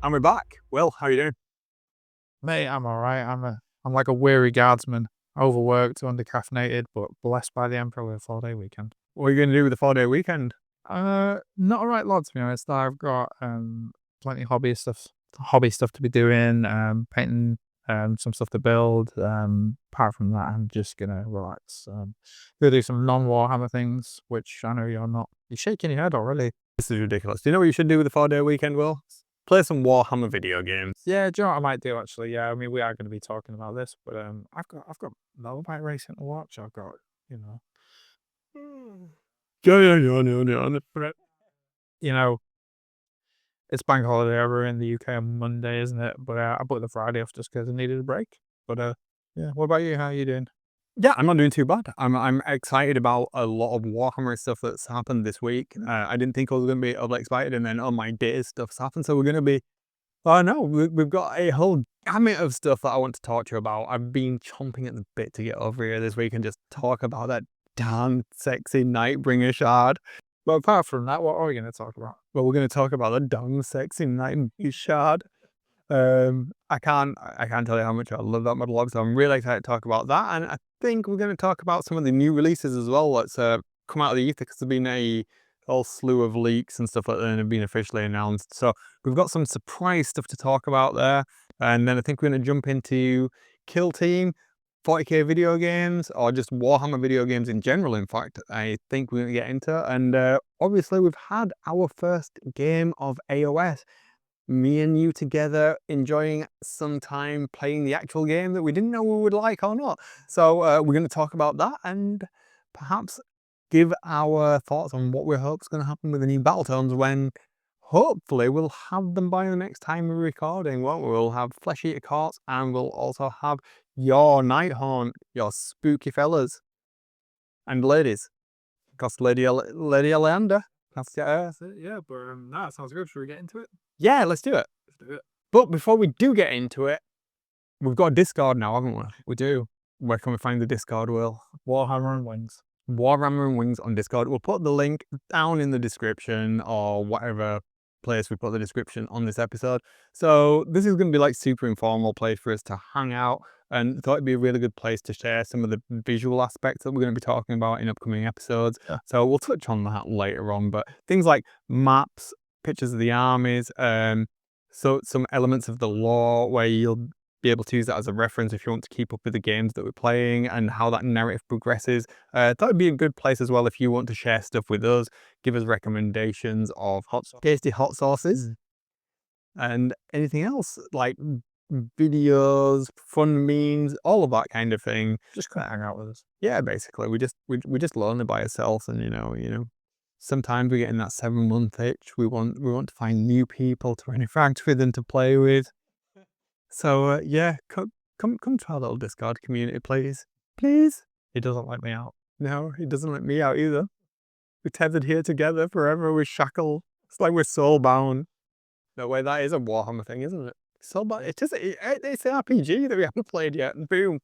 And we're back. Will, how are you doing? Mate, I'm alright. I'm like a weary guardsman, overworked, undercaffeinated, but blessed by the Emperor with a 4-day weekend. What are you going to do with the 4-day weekend? Not a right lot, to be honest. I've got plenty of hobby stuff to be doing, painting, some stuff to build. Apart from that, I'm just gonna relax. Gonna do some non-Warhammer things, which I know you're not. You're shaking your head already. This is ridiculous. Do you know what you should do with the 4-day weekend, Will? Play some Warhammer video games. Yeah, do you know what I might do actually? Yeah, I mean we are going to be talking about this, but I've got motorbike racing to watch. I've got you know Yeah. But, you know, it's bank holiday over in the UK on Monday, isn't it? But I put the Friday off just because I needed a break. But yeah. What about you? How are you doing? Yeah, I'm not doing too bad. I'm excited about a lot of Warhammer stuff that's happened this week. I didn't think I was going to be all excited, and then on my day stuff's happened. So we're going to be. Oh no, we've got a whole gamut of stuff that I want to talk to you about. I've been chomping at the bit to get over here this week and just talk about that damn sexy Nightbringer shard. But apart from that, what are we going to talk about? Well, we're going to talk about the damn sexy Nightbringer shard. I can't tell you how much I love that monologue, so I'm really excited to talk about that. And I think we're going to talk about some of the new releases as well that's come out of the ether, because there's been a whole slew of leaks and stuff like that and have been officially announced. So we've got some surprise stuff to talk about there. And then I think we're going to jump into Kill Team, 40k video games, or just Warhammer video games in general. In fact, I think we're going to get into. And obviously we've had our first game of AOS. Me and you together enjoying some time playing the actual game that we didn't know we would like or not. So we're going to talk about that and perhaps give our thoughts on what we hope is going to happen with the new Battletones, when hopefully we'll have them by the next time we're recording. Well, we'll have Flesh Eater Courts, and we'll also have your Nighthaunt, your spooky fellas and ladies. Because Lady Aleander. That's Yeah, but that sounds good. Should we get into it? Yeah, let's do it. Let's do it. But before we do get into it, we've got a Discord now, haven't we? We do. Where can we find the Discord, Will? Warhammer and Wings. Warhammer and Wings on Discord. We'll put the link down in the description, or whatever place we put the description on this episode. So this is going to be like super informal place for us to hang out, and thought it'd be a really good place to share some of the visual aspects that we're going to be talking about in upcoming episodes. Yeah. So we'll touch on that later on, but things like maps, pictures of the armies, so some elements of the lore where you'll be able to use that as a reference if you want to keep up with the games that we're playing and how that narrative progresses. That would be a good place as well if you want to share stuff with us, give us recommendations of tasty hot sauces and anything else like videos, fun memes, all of that kind of thing. Just come hang out with us. Yeah, basically we're just lonely by ourselves, and you know. Sometimes we get in that 7-month itch. We want to find new people to interact with and to play with. So yeah, come to our little Discord community, please. Please. He doesn't let me out. No, he doesn't let me out either. We're tethered here together forever. We're shackled. It's like we're soul bound. No way, that is a Warhammer thing, isn't it? Soul bound. It's an RPG that we haven't played yet. And boom.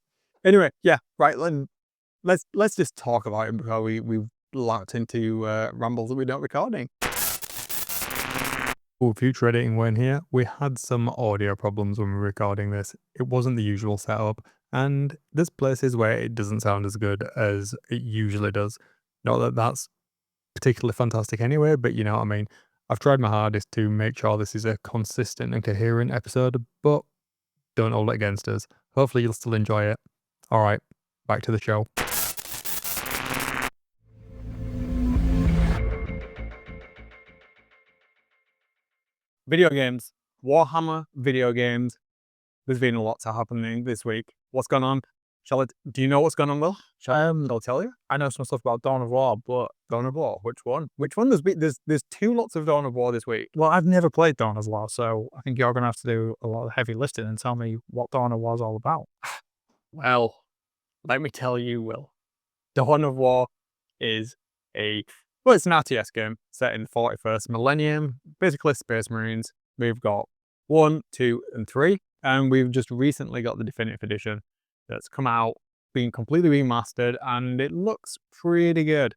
Anyway, yeah, right. Let's just talk about it before we've locked into rambles that we're not recording. Oh, future editing when here. We had some audio problems when we were recording this. It wasn't the usual setup, and there's places where it doesn't sound as good as it usually does. Not that that's particularly fantastic anyway, but you know what I mean. I've tried my hardest to make sure this is a consistent and coherent episode, but don't hold it against us. Hopefully you'll still enjoy it. All right, back to the show. Video games. Warhammer video games. There's been a lot happening this week. What's going on? Do you know what's going on, Will? Shall I tell you? I know some stuff about Dawn of War, but Dawn of War. Which one? There's 2 lots of Dawn of War this week. well, I've never played Dawn of War, so I think you're gonna have to do a lot of heavy lifting and tell me what Dawn of War is all about. Well, let me tell you, Will. Dawn of War is it's an RTS game set in the 41st millennium. Basically, Space Marines. We've got 1, 2, and 3, and we've just recently got the definitive edition that's come out, been completely remastered, and it looks pretty good.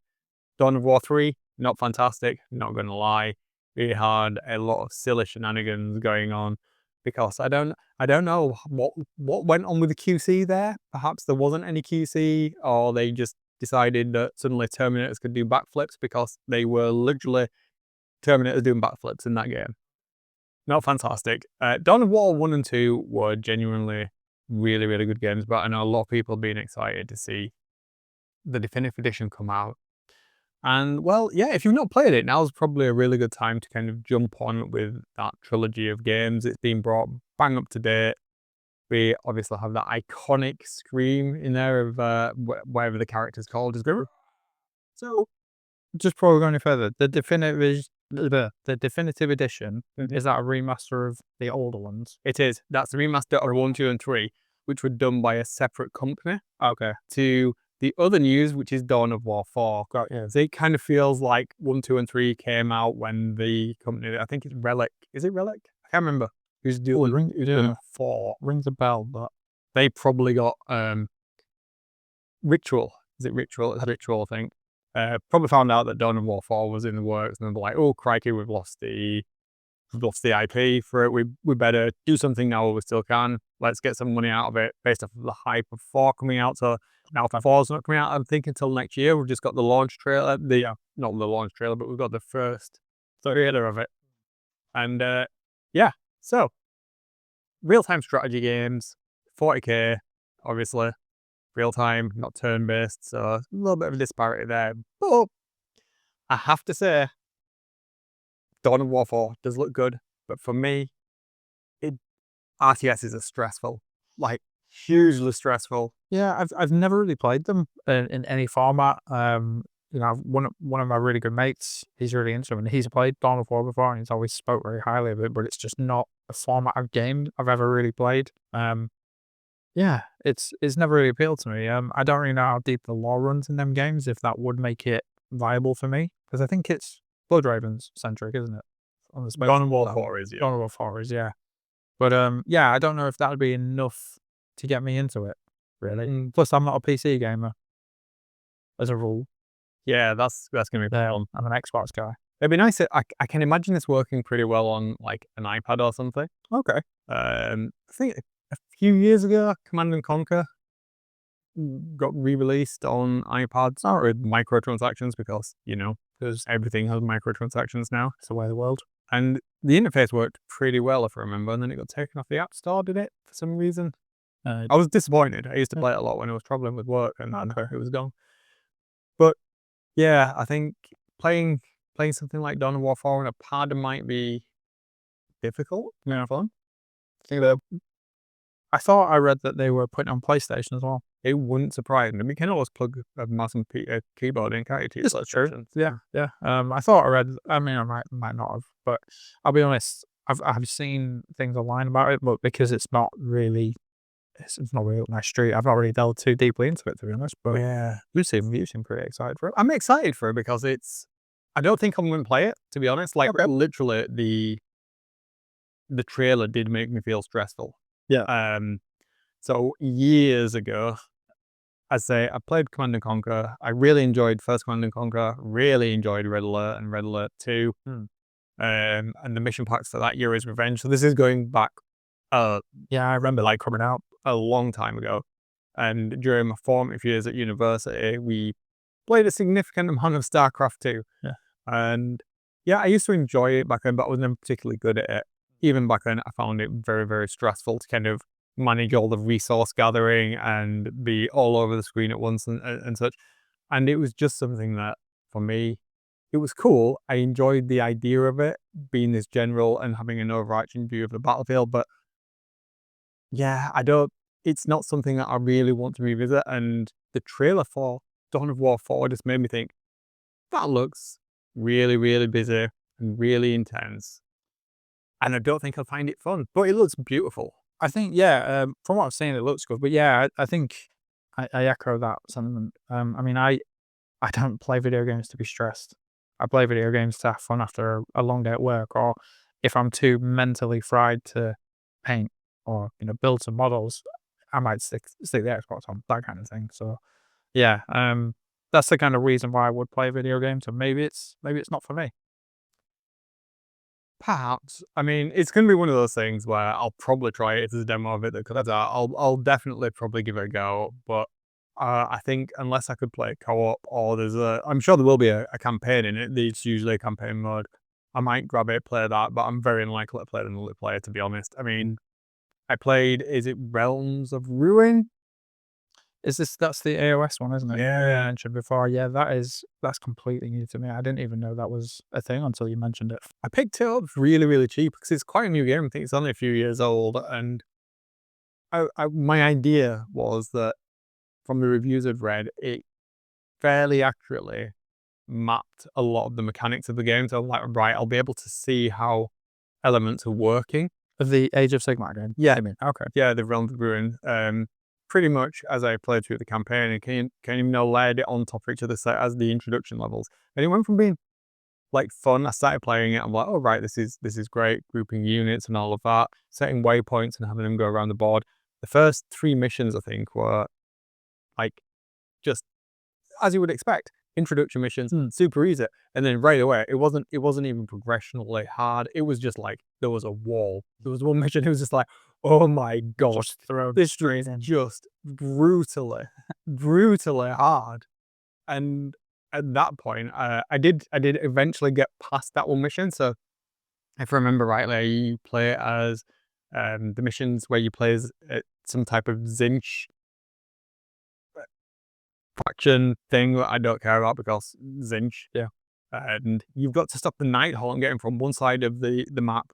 Dawn of War 3, not fantastic, not gonna lie. we had a lot of silly shenanigans going on because I don't know what went on with the QC there. Perhaps there wasn't any QC, or they just decided that suddenly Terminators could do backflips because they were literally Terminators doing backflips in that game. Not fantastic. Dawn of War 1 and 2 were genuinely really, really good games, but I know a lot of people being excited to see the definitive edition come out. And well, yeah, if you've not played it, now's probably a really good time to kind of jump on with that trilogy of games. It's been brought bang up to date. We obviously have that iconic scream in there of whatever the character's called. So, just before we go any further, the definitive edition, is that a remaster of the older ones? It is. That's the remaster of 1, 2, and 3, which were done by a separate company. Okay. To the other news, which is Dawn of War 4. Yeah. So it kind of feels like 1, 2, and 3 came out when the company, I think it's Relic. Is it Relic? I can't remember. Who's doing 4. Rings a bell, but They probably got Ritual. Is it Ritual? It's Ritual, I think. Probably found out that Dawn of War 4 was in the works, and they're like, oh crikey, we've lost the IP for it. We better do something now while we still can. Let's get some money out of it based off of the hype of 4 coming out. So now 4's not coming out, I'm thinking, until next year. We've just got the launch trailer. Not the launch trailer, but we've got the first trailer of it. And yeah, so real-time strategy games, 40k, obviously. Real-time, not turn-based, so a little bit of a disparity there. But I have to say, Dawn of War 4 does look good, but for me, RTSs are stressful, like hugely stressful. yeah, I've never really played them in any format. You know, one of my really good mates, he's really into them, and he's played Dawn of War before, and he's always spoke very highly of it. But it's just not a format of game I've ever really played. Yeah, it's never really appealed to me. I don't really know how deep the lore runs in them games, if that would make it viable for me, because I think it's Blood Ravens centric, isn't it? On the Dawn of War 4 is, yeah. Dawn of War 4 is, yeah. But yeah, I don't know if that would be enough to get me into it, really. Plus, I'm not a PC gamer, as a rule. Yeah, that's gonna be fun. I'm an Xbox guy. It'd be nice. I can imagine this working pretty well on like an iPad or something. Okay. I think a few years ago, Command and Conquer got re-released on iPads with microtransactions because everything has microtransactions now. It's the way of the world. And the interface worked pretty well, if I remember, and then it got taken off the App Store, did it, for some reason? I was disappointed. I used to play it a lot when I was traveling with work, and it was gone. But yeah, I think playing something like Dawn of War 4 on a pad might be difficult. Fun. I thought I read that they were putting it on PlayStation as well. It wouldn't surprise me. You can always plug a mouse and keyboard in, can't you? That's true. Yeah. I thought I read. I mean, I might not have, but I'll be honest. I've seen things online about it, but because it's not really my street. I've not really delved too deeply into it, to be honest. But yeah, you seem pretty excited for it. I'm excited for it because I don't think I'm going to play it, to be honest. Like literally, the trailer did make me feel stressful. Yeah. So years ago, I played Command and Conquer. I really enjoyed first Command and Conquer. Really enjoyed Red Alert and Red Alert 2. And the mission packs for that year is Revenge. So this is going back. Yeah, I remember like coming out a long time ago. And during my formative years at university, we played a significant amount of StarCraft 2. Yeah. And yeah, I used to enjoy it back then, but I was never particularly good at it. Even back then, I found it very, very stressful to kind of manage all the resource gathering and be all over the screen at once and such. And it was just something that, for me, it was cool. I enjoyed the idea of it, being this general and having an overarching view of the battlefield. But yeah, it's not something that I really want to revisit. And the trailer for Dawn of War 4 just made me think, that looks really, really busy and really intense. And I don't think I'll find it fun, but it looks beautiful. I think, yeah, from what I've seen, it looks good. But yeah, I think I echo that sentiment. I mean, I don't play video games to be stressed. I play video games to have fun after a long day at work, or if I'm too mentally fried to paint or build some models, I might stick the Xbox on, that kind of thing. So yeah, that's the kind of reason why I would play video games. And maybe it's not for me. Perhaps. I mean, it's going to be one of those things where I'll probably try it as a demo of it that comes out. I'll definitely probably give it a go, but I think unless I could play co-op or I'm sure there will be a campaign in it. It's usually a campaign mode. I might grab it, play that, but I'm very unlikely to play it in a multiplayer, to be honest. I mean, I played, is it Realms of Ruin? That's the AOS one, isn't it? Yeah. I mentioned before. Yeah, that's completely new to me. I didn't even know that was a thing until you mentioned it. I picked it up really, really cheap because it's quite a new game. I think it's only a few years old, and my idea was that from the reviews I've read, it fairly accurately mapped a lot of the mechanics of the game. So I'm like, right, I'll be able to see how elements are working. Of the Age of Sigmar game? Yeah. I mean, okay. Yeah, the Realms of Ruin. Pretty much as I played through the campaign, and can even layered it on top of each other as the introduction levels. And it went from being like fun. I started playing it. I'm like, oh right, this is great. Grouping units and all of that, setting waypoints and having them go around the board. The first 3 missions, I think, were like just as you would expect, introduction missions, super easy. And then right away, it wasn't even progressionally hard. It was just like there was a wall. There was one mission. It was just like, oh my gosh, this is just brutally hard. And at that point, I did eventually get past that one mission. So if I remember rightly, you play it as the missions where you play as some type of Zinch faction thing that I don't care about because Zinch. Yeah. And you've got to stop the Nighthawk and get him from one side of the map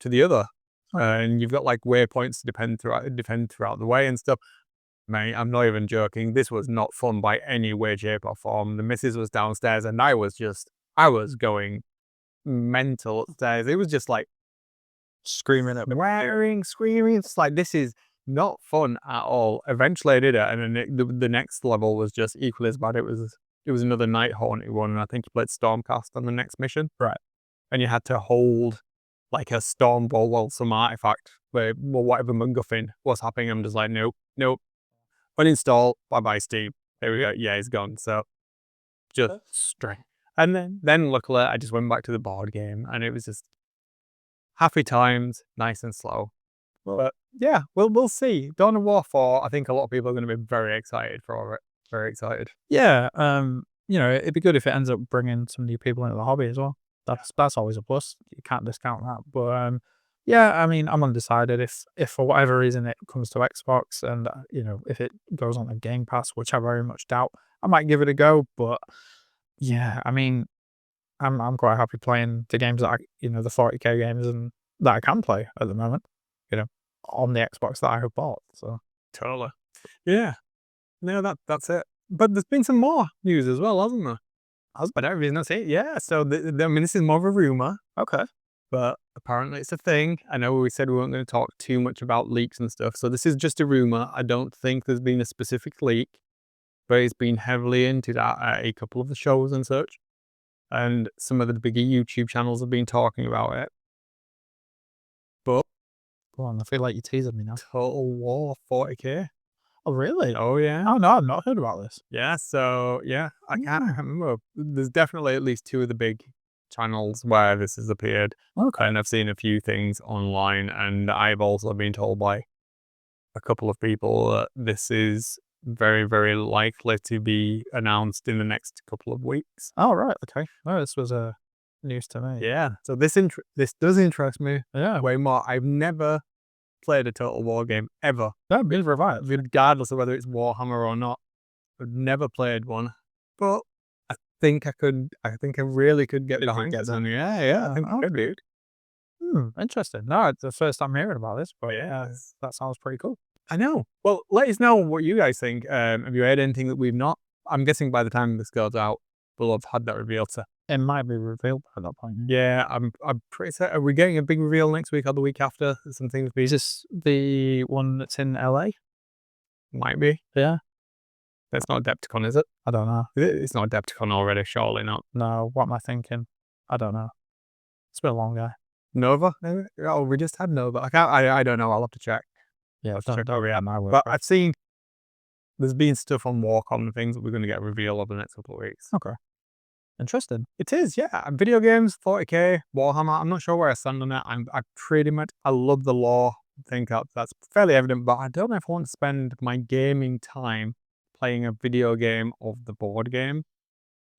to the other. And you've got like waypoints to defend throughout the way and stuff. Mate, I'm not even joking. This was not fun by any way, shape, or form. The missus was downstairs and I was going mental upstairs. It was just like Screaming at me. screaming. It's like, this is not fun at all. Eventually I did it, and then the next level was just equally as bad. It was another night haunted one, and I think you played Stormcast on the next mission. Right. And you had to hold like a storm ball while some artifact where whatever MacGuffin was happening. I'm just like, nope. Uninstall, bye Steam. There we go. Yeah, it's gone. So just straight. And then luckily I just went back to the board game, and it was just happy times, nice and slow. But yeah, we'll see. Dawn of War 4, I think a lot of people are going to be very excited for it. Very excited. Yeah, it'd be good if it ends up bringing some new people into the hobby as well. That's always a plus. You can't discount that. But yeah, I mean, I'm undecided. If for whatever reason it comes to Xbox and if it goes on the Game Pass, which I very much doubt, I might give it a go. But yeah, I mean, I'm quite happy playing the games that the 40k games and that I can play at the moment. On the Xbox that I have bought. So totally. Yeah. No, that's it. But there's been some more news as well, hasn't there? But that reason that's it. Yeah. So I mean, this is more of a rumor. Okay. But apparently it's a thing. I know we said we weren't going to talk too much about leaks and stuff. So this is just a rumor. I don't think there's been a specific leak, but it's been heavily into that at a couple of the shows and such. And some of the bigger YouTube channels have been talking about it. But go on, I feel like you're teasing me now. Total War 40k. Oh, really? Oh, yeah. Oh, no, I've not heard about this. Yeah, so, yeah, I can't remember. There's definitely at least 2 of the big channels where this has appeared. Okay. And I've seen a few things online, and I've also been told by a couple of people that this is very, very likely to be announced in the next couple of weeks. Oh, right, okay. Oh, this was news to me. Yeah, so this does interest me Yeah. way more. I've never played a Total War game ever. That'd be revived. Regardless of whether it's Warhammer or not. I've never played one. But I think I really could get behind it. Yeah, I think I could be. Interesting. No, it's the first time hearing about this, but yeah, that sounds pretty cool. I know. Well, let us know what you guys think. Have you heard anything that we've not? I'm guessing by the time this goes out, we'll have had that reveal. So it might be revealed at that point. Yeah, I'm pretty certain. Are we getting a big reveal next week or the week after? Some things. Is this the one that's in LA? Might be. Yeah. That's not Adepticon, is it? I don't know. It's not Adepticon already, surely not. No, what am I thinking? I don't know. It's been a long guy. Nova? Maybe? Oh, we just had Nova. I don't know. I'll have to check. Yeah, don't react my word. But I've seen there's been stuff on Warcom and things that we're going to get a reveal of the next couple of weeks. Okay. Interesting. It is, yeah. Video games, 40k, Warhammer. I'm not sure where I stand on it. I pretty much, I love the lore. I think that's fairly evident, but I don't know if I want to spend my gaming time playing a video game of the board game.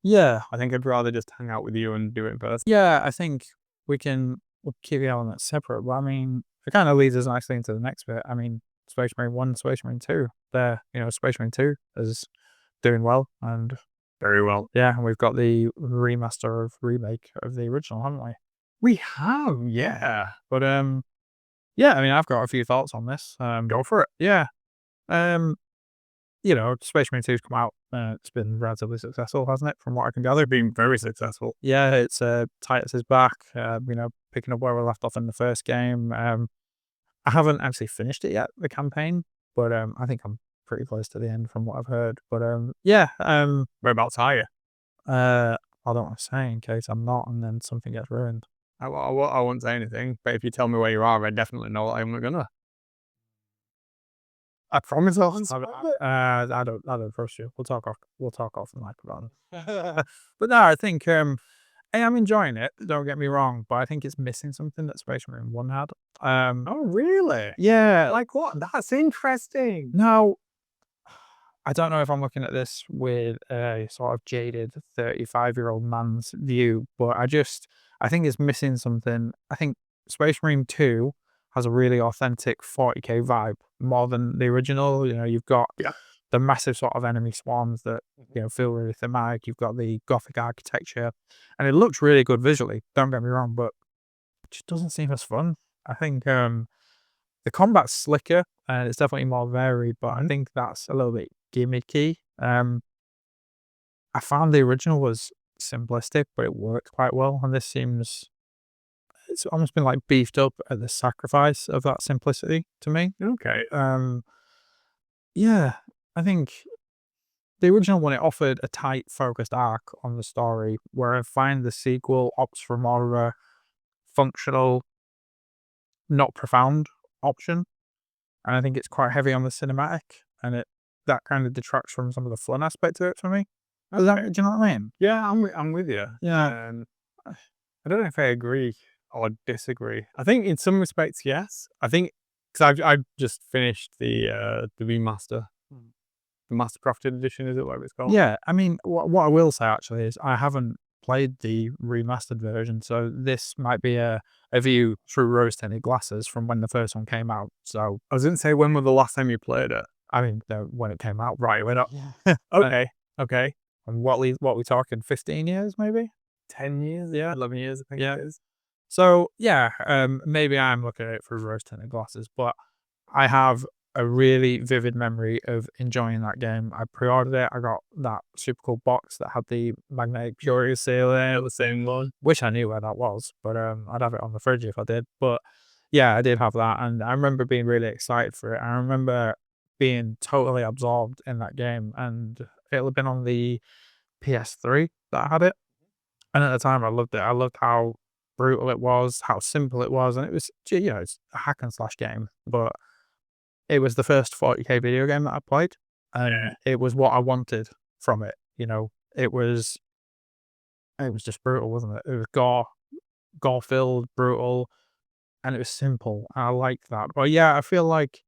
Yeah. I think I'd rather just hang out with you and do it in person. Yeah, I think we'll keep the elements separate, but I mean, it kind of leads us nicely into the next bit. I mean, Space Marine 1, Space Marine 2. Space Marine 2 is doing well, and Very well. yeah, and we've got the remaster of remake of the original, haven't we? We have, yeah. But yeah, I mean, I've got a few thoughts on this. Go for it. Yeah. Um, Space Marine 2's come out. It's been relatively successful, hasn't it? From what I can gather. Been very successful. Yeah, it's Titus is back. Picking up where we left off in the first game. I haven't actually finished it yet, the campaign, but I think I'm pretty close to the end from what I've heard. But yeah, Whereabouts are you? I don't want to say in case I'm not, and then something gets ruined. I won't say anything, but if you tell me where you are, I definitely know I'm not gonna. I promise I won't spoil it. I don't trust you. We'll talk off the mic about it. But no, I think I am enjoying it. Don't get me wrong, but I think it's missing something that Space Marine 1 had. Oh, really? Yeah. Like what? That's interesting. Now, I don't know if I'm looking at this with a sort of jaded 35-year-old man's view, but I think it's missing something. I think Space Marine 2 has a really authentic 40k vibe more than the original. You've got the massive sort of enemy swarms that, feel really thematic. You've got the Gothic architecture, and it looks really good visually. Don't get me wrong, but it just doesn't seem as fun. I think the combat's slicker and it's definitely more varied, but I think that's a little bit gimmicky. I found the original was simplistic, but it worked quite well, and it's almost been like beefed up at the sacrifice of that simplicity to me. Okay. Yeah, I think the original one, it offered a tight, focused arc on the story, where I find the sequel opts for more of a functional, not profound option. And I think it's quite heavy on the cinematic, and that kind of detracts from some of the fun aspect of it for me. Do you know what I mean? Yeah, I'm with you. Yeah. I don't know if I agree or disagree. I think in some respects, yes. I think because I've just finished the remaster, the Mastercrafted edition, is it whatever it's called? Yeah, I mean, what I will say actually is I haven't played the remastered version, so this might be a view through rose-tinted glasses from when the first one came out. So, I was going to say, when was the last time you played it? I mean, when it came out, Right, we're not. yeah. Okay, okay. And what we talking, 15 years maybe? 10 years, yeah, 11 years, I think Yeah. it is. So yeah, maybe I'm looking at it through rose-tinted glasses, but I have a really vivid memory of enjoying that game. I pre-ordered it. I got that super cool box that had the magnetic purity seal in it, The same one. wish I knew where that was, but I'd have it on the fridge if I did. But yeah, I did have that, and I remember being really excited for it. I remember being totally absorbed in that game, and it had been on the PS3 that I had it, and at the time I loved it. I loved how brutal it was, how simple it was, and it was, it's a hack and slash game, but it was the first 40k video game that I played, and it was what I wanted from it. It was just brutal, wasn't it? It was gore filled, brutal, and it was simple. I liked that. But yeah, I feel like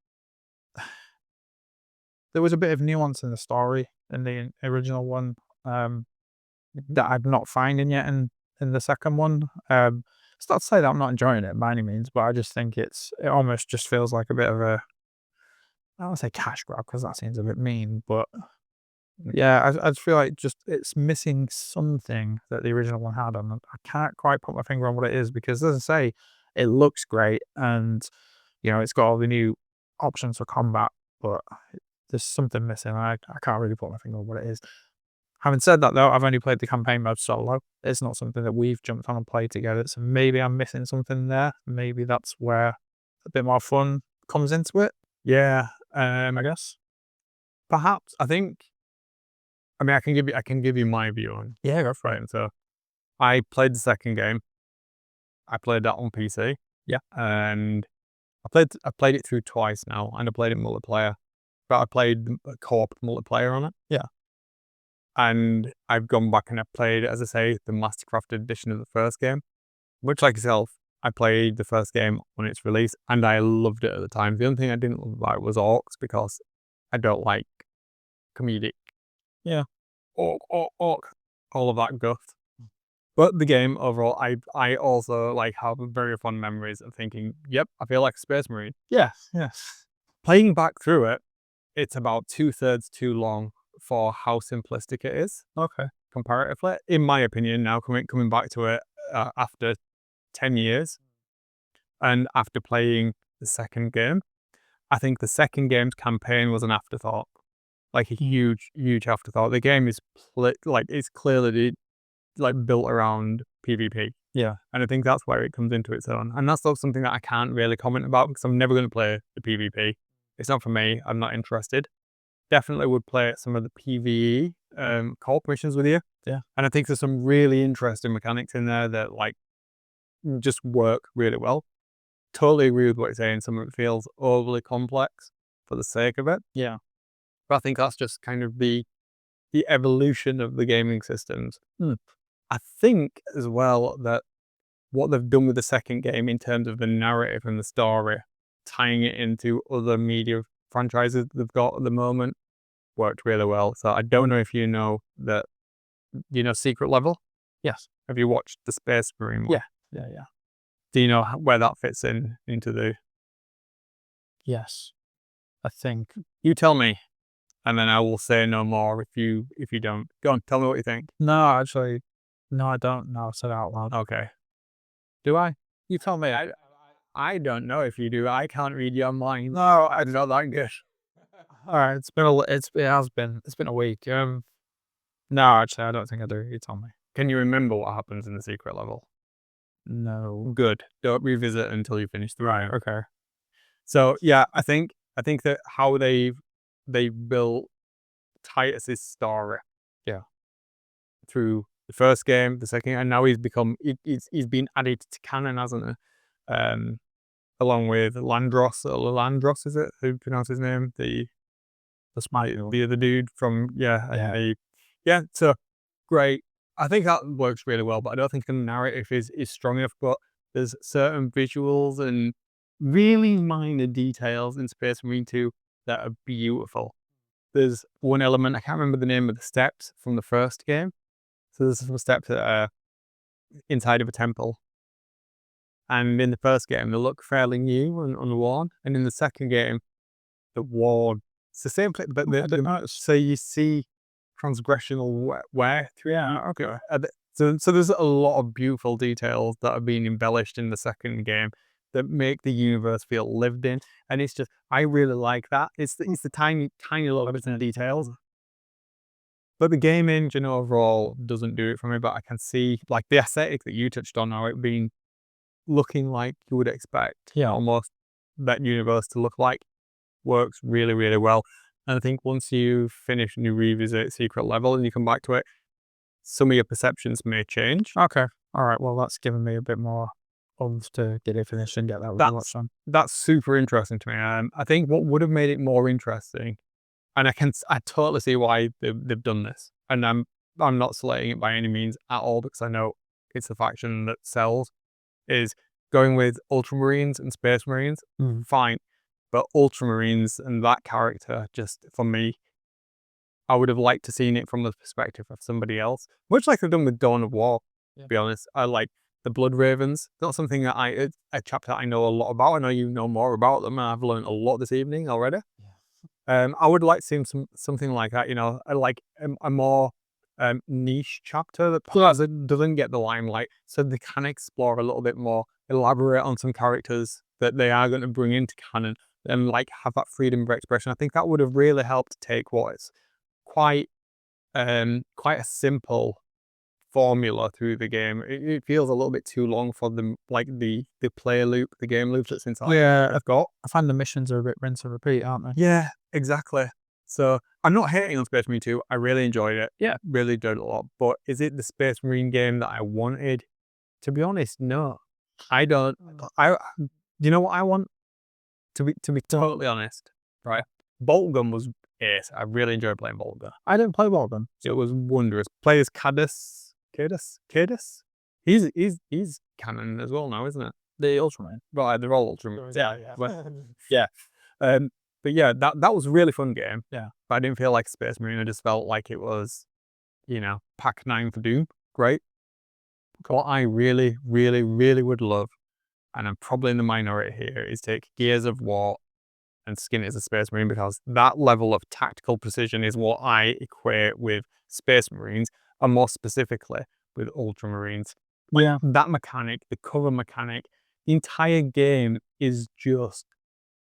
there was a bit of nuance in the story in the original one that I'm not finding yet in the second one. It's not to say that I'm not enjoying it by any means, but I just think it almost just feels like a bit of a, I don't want to say cash grab because that seems a bit mean, but yeah, I just feel like it's missing something that the original one had, and I can't quite put my finger on what it is because, as I say, it looks great, and it's got all the new options for combat, but there's something missing. I can't really put my finger on what it is. Having said that, though, I've only played the campaign mode solo. It's not something that we've jumped on and played together, so maybe I'm missing something there. Maybe that's where a bit more fun comes into it. Yeah, I guess. perhaps. I think. I mean, I can give you my view on. Yeah, go for it. Right, so I played the second game. I played that on PC. Yeah. And I played it through twice now, and I played it multiplayer. But I played co-op multiplayer on it. Yeah. And I've gone back and I've played, as I say, the Mastercraft edition of the first game. Much like yourself, I played the first game when it's released and I loved it at the time. The only thing I didn't love about it was orcs, because I don't like comedic. Yeah. Orc, all of that guff. But the game overall, I also like have very fond memories of thinking, yep, I feel like a Space Marine. Yes. Yes. Playing back through it, it's about 2/3 too long for how simplistic it is Okay. comparatively, in my opinion. Now coming back to it after 10 years and after playing the second game, I think the second game's campaign was an afterthought, like a huge afterthought. The game is it's clearly like built around PvP. Yeah. And I think that's where it comes into its own. And that's not something that I can't really comment about, because I'm never going to play the PvP. It's not for me. I'm not interested. Definitely would play some of the PvE co-op missions with you. Yeah. And I think there's some really interesting mechanics in there that like just work really well. Totally agree with what you're saying. Some of it feels overly complex for the sake of it. Yeah. But I think that's just kind of the evolution of the gaming systems. I think as well that what they've done with the second game in terms of the narrative and the story, tying it into other media franchises they've got at the moment, worked really well. So I don't know if you know that, Secret Level? Yes. Have you watched the Space Marine one? Yeah. Yeah. Yeah. Do you know where that fits into the... Yes. I think. You tell me, and then I will say no more if you don't. Go on, tell me what you think. No, actually, no, I don't know. I said it out loud. Okay. Do I? You tell me. I don't know if you do. I can't read your mind. No, I'm not that good. all right. It's been a week. No, actually, I don't think I do. You tell me. Can you remember what happens in the Secret Level? No. Good. Don't revisit until you finish the Right. game. Okay. So yeah, I think that how they built Titus's story. Yeah. Through the first game, the second, and now he's been added to canon, hasn't he? Along with Landros, or Landros, is it? Who you pronounce his name? The other dude from so great. I think that works really well, but I don't think the narrative is strong enough. But there's certain visuals and really minor details in Space Marine 2 that are beautiful. There's one element, I can't remember the name of the steps from the first game. So there's some steps that are inside of a temple. And in the first game, they look fairly new and unworn. And in the second game, they're worn. It's the same place, but so you see transgressional wear through. Yeah. Okay. So there's a lot of beautiful details that are being embellished in the second game that make the universe feel lived in. And it's just, I really like that. It's the tiny little bits of details. But the game engine overall doesn't do it for me. But I can see like the aesthetic that you touched on, how it being looking like you would expect, almost that universe to look like, works really, really well. And I think once you finish and you revisit Secret Level and you come back to it, some of your perceptions may change. Okay. All right. Well, that's given me a bit more oomph to get it finished and get that rewatch done. That's super interesting to me. I think what would have made it more interesting, and I totally see why they've done this, and I'm not slating it by any means at all, because I know it's a faction that sells, is going with Ultramarines and Space Marines. Fine. But Ultramarines and that character, just for me, I would have liked to seen it from the perspective of somebody else. Much like I've done with Dawn of War, to be honest. I like the Blood Ravens. Not something that a chapter I know a lot about. I know you know more about them, and I've learned a lot this evening already. I would like to see something like that, like a more niche chapter that doesn't get the limelight, so they can explore a little bit more, elaborate on some characters that they are going to bring into canon, and like have that freedom of expression. I think that would have really helped take what is quite a simple formula through the game. It feels a little bit too long for them, like the play loop, the game loop that's inside. Yeah, I've got. I find the missions are a bit rinse and repeat, aren't they? Yeah, exactly. So I'm not hating on Space Marine 2. I really enjoyed it. Yeah, really enjoyed it a lot. But is it the Space Marine game that I wanted? To be honest, no. I don't. You know what I want? To be totally honest, right? Bolt Gun was Yes, I really enjoyed playing Volga. I didn't play Walden. It was wondrous. Play as Cadus. He's canon as well now, isn't it? The Ultraman. Right, they're all Ultramarines. Yeah. Yeah. But yeah, that was a really fun game. Yeah. But I didn't feel like Space Marine. I just felt like it was, pack 9 for Doom. Great. What I really, really, really would love, and I'm probably in the minority here, is take Gears of War and skin it as a Space Marine, because that level of tactical precision is what I equate with Space Marines, and more specifically with Ultramarines. Yeah. That mechanic, the cover mechanic, the entire game is just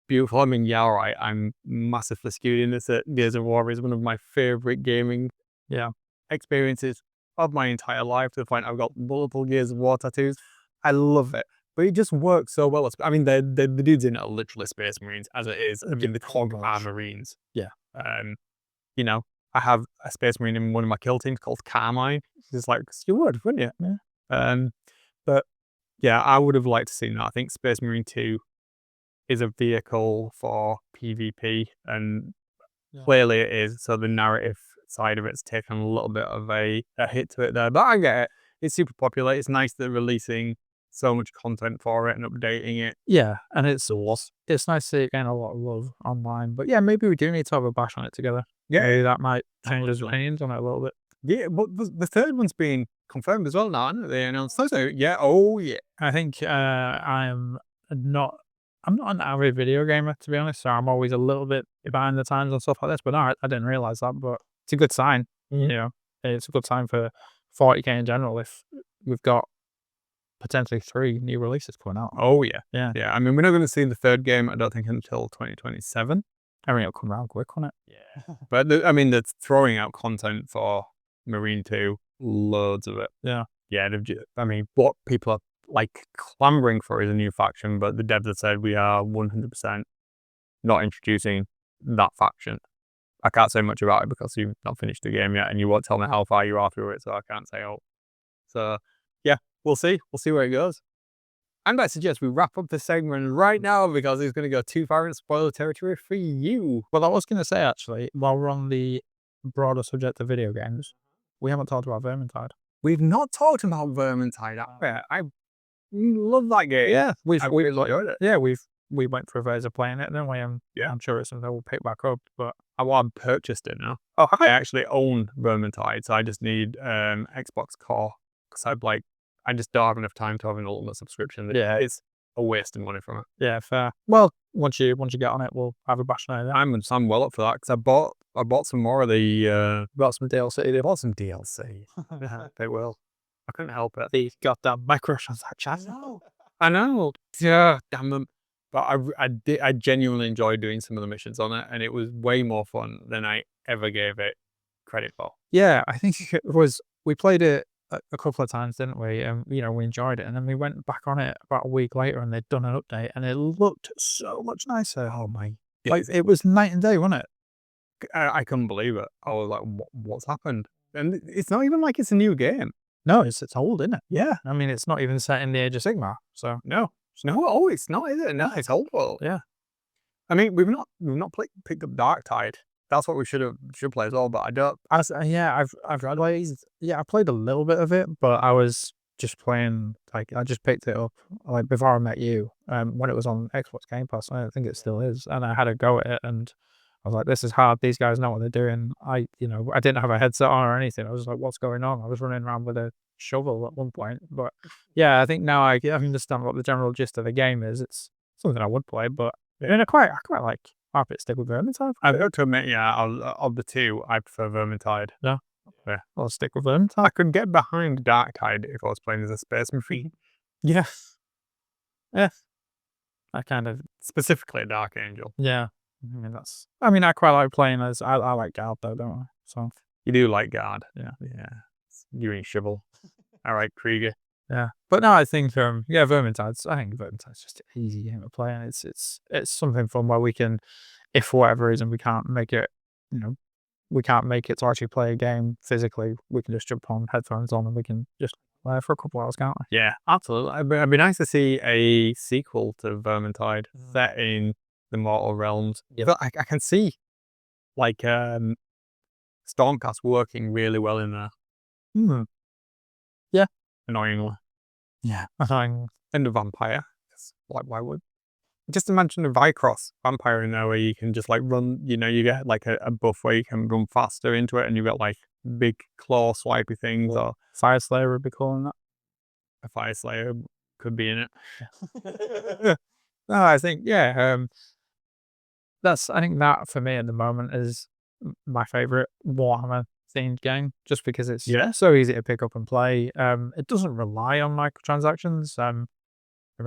beautiful. I mean, yeah, all right, I'm massively skewed in this. Gears of War is one of my favorite gaming experiences of my entire life, to the point I've got multiple Gears of War tattoos. I love it. But it just works so well. I mean, the dudes in it are literally Space Marines, as it is. I mean, the cog are Marines. Yeah. I have a Space Marine in one of my kill teams called Carmine. It's like, you would, wouldn't you? Yeah. But yeah, I would have liked to see that. I think Space Marine 2 is a vehicle for PvP, and clearly it is. So the narrative side of it's taken a little bit of a hit to it there. But I get it. It's super popular. It's nice that they're releasing so much content for it and updating it. Yeah, and it's nice to see it getting a lot of love online. But yeah, maybe we do need to have a bash on it together. Yeah. Maybe that might change his opinions on it a little bit. Yeah, but the third one's been confirmed as well now, isn't it? They announced so yeah, oh yeah. I think I'm not an avid video gamer, to be honest, so I'm always a little bit behind the times and stuff like this. But no, I didn't realize that. But it's a good sign. It's a good sign for 40k in general if we've got potentially 3 new releases coming out. Oh yeah. Yeah. I mean, we're not going to see the third game, I don't think, until 2027. I mean, it'll come around quick, won't it? Yeah. But they're throwing out content for Marine 2, loads of it. Yeah. Yeah, I mean, what people are like clamoring for is a new faction, but the devs have said we are 100% not introducing that faction. I can't say much about it because you've not finished the game yet, and you won't tell me how far you are through it, so I can't say oh. So yeah, we'll see. We'll see where it goes. And I suggest we wrap up this segment right now, because it's going to go too far in spoiler territory for you. Well, I was going to say, actually, while we're on the broader subject of video games, we haven't talked about Vermintide. We've not talked about Vermintide. I love that game. Yeah, we've enjoyed it. Yeah, we went through a phase of playing it, didn't we? And I'm sure it's something we'll pick back up. But I've purchased it now. Oh, I actually own Vermintide, so I just need Xbox Core, because I just don't have enough time to have an Ultimate subscription. Yeah, it's a waste of money from it. Yeah, fair. Well, once you get on it, we'll have a bash on it. I'm well up for that, because I bought some more of the bought some DLC. They bought some DLC. They will. I couldn't help it. These goddamn microtransactions. I know. Yeah, damn them. But I genuinely enjoyed doing some of the missions on it, and it was way more fun than I ever gave it credit for. Yeah, I think it was. We played it a couple of times, didn't we? And we enjoyed it, and then we went back on it about a week later, and they'd done an update, and it looked so much nicer. Oh my! Like it was night and day, wasn't it? I couldn't believe it. I was like, what's happened? And it's not even like it's a new game. No, it's old, isn't it? Yeah. I mean, it's not even set in the Age of Sigmar, so no. Oh, it's not, is it? No, it's old world. Yeah. I mean, we've not picked up Darktide. That's what we should play as well, but I don't. I've played. Yeah, I played a little bit of it, but I was just playing. Like, I just picked it up like before I met you. When it was on Xbox Game Pass, I think it still is, and I had a go at it, and I was like, "This is hard. These guys know what they're doing." I didn't have a headset on or anything. I was like, "What's going on?" I was running around with a shovel at one point, but yeah, I think now I understand what the general gist of the game is. It's something I would play, but I quite like. I'll stick with Vermintide. I've got to admit, yeah, of the two, I prefer Vermintide. Yeah. Yeah. I'll stick with Vermintide. I could get behind Darktide if I was playing as a Space Marine. Yeah. Yeah. I kind of specifically a Dark Angel. Yeah. I mean, I quite like playing as I like Guard though, don't I? So you do like Guard. Yeah. Yeah. You ain't Shovel. All right, Krieger. Yeah, but no, I think Vermintide's. I think Vermintide's just an easy game to play, and it's something fun where we can, if for whatever reason we can't make it, we can't make it to actually play a game physically, we can just jump on headphones on and we can just play for a couple hours, can't we? Yeah, absolutely. It'd be nice to see a sequel to Vermintide set in the Mortal Realms. Yep. But I can see like Stormcast working really well in there. Hmm. Yeah. Annoyingly. Yeah. Annoying. And a vampire. Like, why would? Just imagine a Vicross vampire in there where you can just like run, you get like a buff where you can run faster into it and you've got like big claw swipey things, or Fire Slayer would be cool in that. a Fire Slayer could be in it. No, I think, I think that for me at the moment is my favorite Warhammer themed game, just because it's so easy to pick up and play. It doesn't rely on microtransactions. I mean,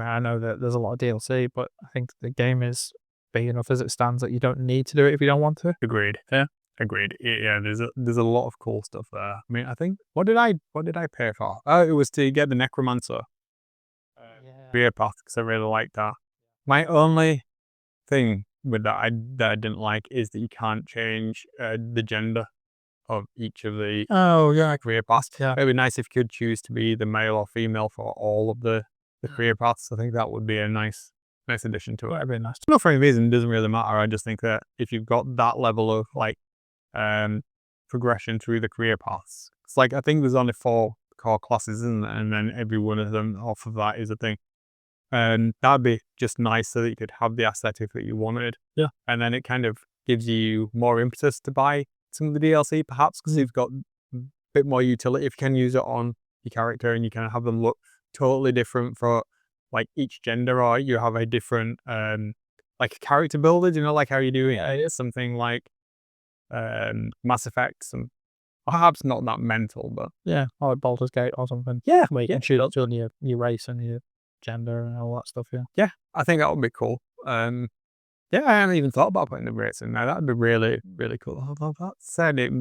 I know that there's a lot of DLC, but I think the game is big enough as it stands that you don't need to do it if you don't want to. Agreed. Yeah. Agreed. Yeah, there's a lot of cool stuff there. I mean, I think what did I pay for? Oh, it was to get the Necromancer career path because I really like that. My only thing with that I didn't like is that you can't change the gender of each of the career paths. Yeah. It'd be nice if you could choose to be the male or female for all of the career paths. I think that would be a nice addition to it. That'd be nice. Not for any reason, it doesn't really matter. I just think that if you've got that level of like progression through the career paths, it's like I think there's only 4 core classes, isn't there? And then every one of them off of that is a thing. And that'd be just nice so that you could have the aesthetic that you wanted. Yeah. And then it kind of gives you more impetus to buy some of the DLC, perhaps, because you've got a bit more utility if you can use it on your character and you can have them look totally different for like each gender, or you have a different like character builder, like how you do it, something like Mass Effect, and perhaps not that mental, but or like Baldur's Gate or something. yeah, Where you can shoot up to your race and your gender and all that stuff. Yeah, I think that would be cool. Yeah, I hadn't even thought about putting the race in there. That'd be really, really cool. Although that said, it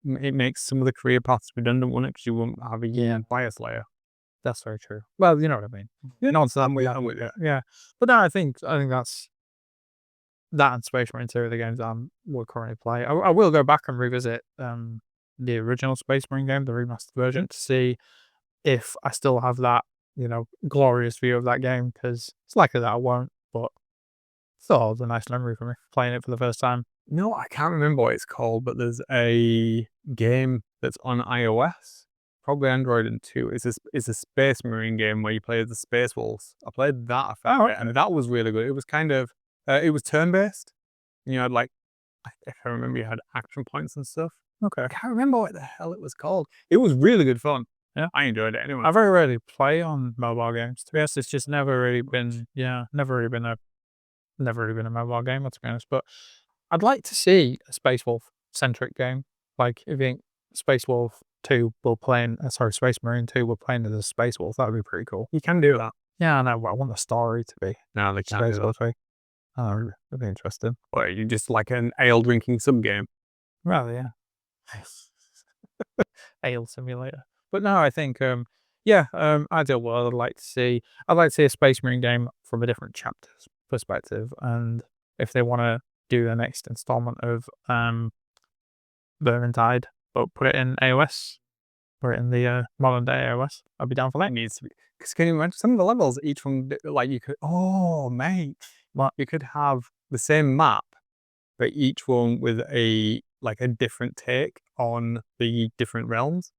makes some of the career paths redundant, wouldn't it? Because you wouldn't have a Fire Slayer. That's very true. Well, you know what I mean. I'm with you. Yeah. But no, I think that's that and Space Marine 2 are the games I will currently play. I will go back and revisit the original Space Marine game, the remastered version, to see if I still have that, glorious view of that game, because it's likely that I won't, but still holds a nice memory for me playing it for the first time. No, I can't remember what it's called, but there's a game that's on iOS, probably Android and 2. It's a Space Marine game where you play as the Space Wolves. I played that a fair bit, and that was really good. It was kind of, it was turn-based. You had like, if I remember, you had action points and stuff. Okay. I can't remember what the hell it was called. It was really good fun. Yeah, I enjoyed it anyway. I very rarely play on mobile games. To be honest, it's just never really been a mobile game, to be honest. But I'd like to see a Space Wolf centric game. Like if you think Space Wolf 2 Space Marine 2 we're playing as a Space Wolf, that would be pretty cool. You can do that. Yeah, I know. I want the story to be. No, they can't Space do Wolf that. 3. Oh, that'd be interesting. Or you just like an ale drinking sub game. Well, yeah. Ale simulator. But no, I think ideal world I'd like to see a Space Marine game from a different chapter's perspective, and if they want to do the next installment of Vermintide, but put it in AOS, put it in the modern day AOS, I'd be down for that. It needs to be, because can you imagine some of the levels, each one, like you could, you could have the same map, but each one with a different take on the different realms.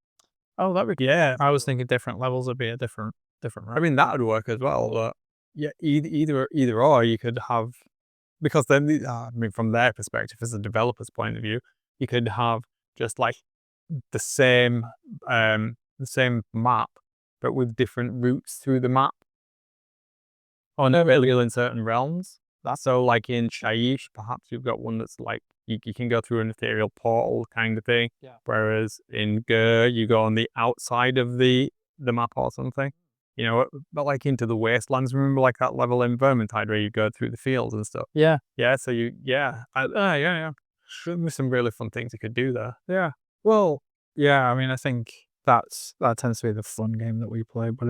Oh, that'd be I was thinking different levels would be a different realm. I mean, that would work as well, but yeah, either or you could have, because then, I mean, from their perspective, as a developer's point of view, you could have just like the same map, but with different routes through the map. Oh no, really in certain realms. So like in Shaiish, perhaps you've got one that's like, you can go through an ethereal portal kind of thing. Yeah. Whereas in Gur, you go on the outside of the map or something. But like into the wastelands. Remember like that level in Vermintide where you go through the fields and stuff? Yeah. Yeah, so Should be some really fun things you could do there. Yeah. Well, yeah, I mean, I think that tends to be the fun game that we play, but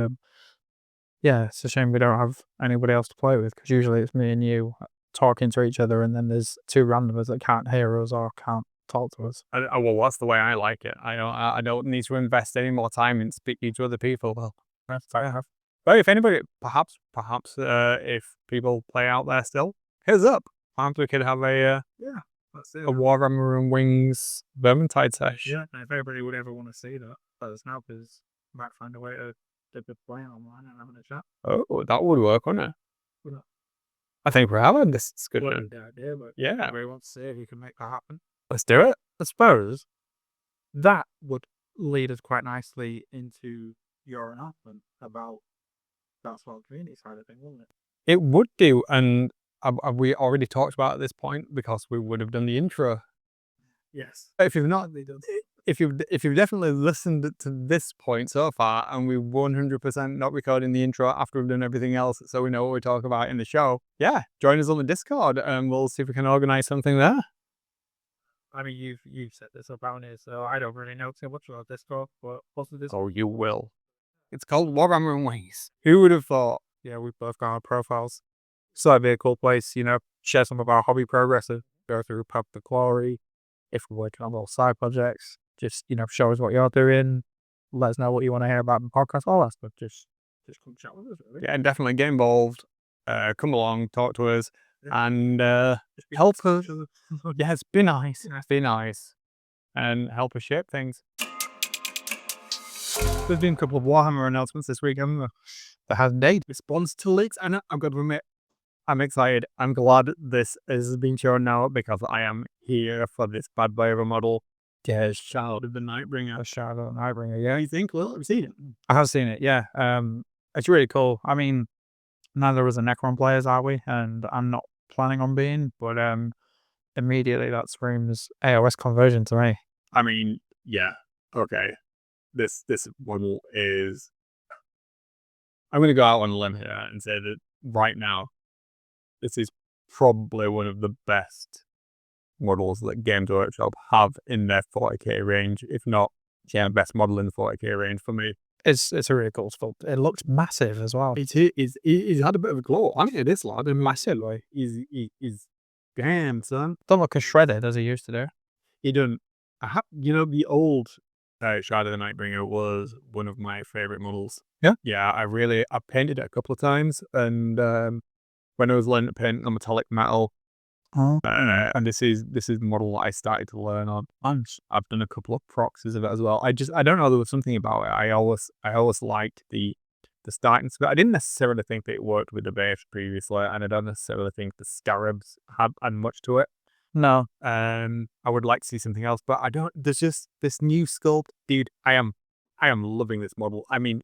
yeah, it's a shame we don't have anybody else to play with, because usually it's me and you talking to each other, and then there's 2 randomers that can't hear us or can't talk to us. Well, that's the way I like it. I don't need to invest any more time in speaking to other people. Well, That's fair enough. but if anybody, perhaps, if people play out there still, hit us up. Perhaps we could have a That's it. A Warhammer Wings Vermintide sesh. Yeah, and if everybody would ever want to see that, let us know, because we might find a way to be playing online and having a chat. Oh, that would work, wouldn't it? Would it? I think we're having this. It's good. Wouldn't the idea, but Yeah, everybody wants to see if you can make that happen. let's do it. I suppose that would lead us quite nicely into your announcement about that sort of community side of thing, wouldn't it? It would do, and have we already talked about it at this point, because we would have done the intro. Yes. If you've not, if you've definitely listened to this point so far, and we're 100% not recording the intro after we've done everything else, so we know what we talk about in the show. Yeah, join us on the Discord, and we'll see if we can organise something there. I mean, you've set this up on here, so I don't really know too much about Discord, but what's the Discord? Oh, you will. It's called Warhammer Wings. Who would have thought? Yeah, we've both got our profiles. So that'd be a cool place, share some of our hobby progress, go through Pub the Glory. If we're working on little side projects, just, show us what you're doing. Let us know what you want to hear about in the podcast, all that stuff. Just come chat with us, really. Yeah, and definitely get involved. Come along, talk to us, Yeah. and help us. Yes, be nice. Be nice. And help us shape things. There's been a couple of Warhammer announcements this week, haven't there? There has indeed. Response to leaks, and I've got to admit, I'm excited. I'm glad this has been shown now, because I am here for this bad boy of a model. Yes. Child of the Nightbringer. A Shadow Nightbringer, yeah. What do you think? Well, have you seen it? I have seen it, yeah. It's really cool. I mean, neither of us are Necron players, are we? And I'm not planning on being, but immediately that screams AOS conversion to me. I mean, yeah. Okay. This model is... I'm going to go out on a limb here and say that right now, this is probably one of the best models that Games Workshop have in their 40k range, if not, best model in the 40k range for me. It's a really cool sculpt. It looks massive as well. He's had a bit of a glow. I mean, it is lad, and massively. He's damn, son. Don't look as shredded as he used to do. He doesn't. The old Shadow of the Nightbringer was one of my favourite models. Yeah? Yeah, I painted it a couple of times, and when I was learning to paint on metallic metal, and this is the model that I started to learn on. And I've done a couple of proxies of it as well. I don't know, there was something about it. I always liked the starting spell. I didn't necessarily think that it worked with the base previously, and I don't necessarily think the scarabs had much to it. No. I would like to see something else, but I don't. There's just this new sculpt, dude. I am loving this model. I mean,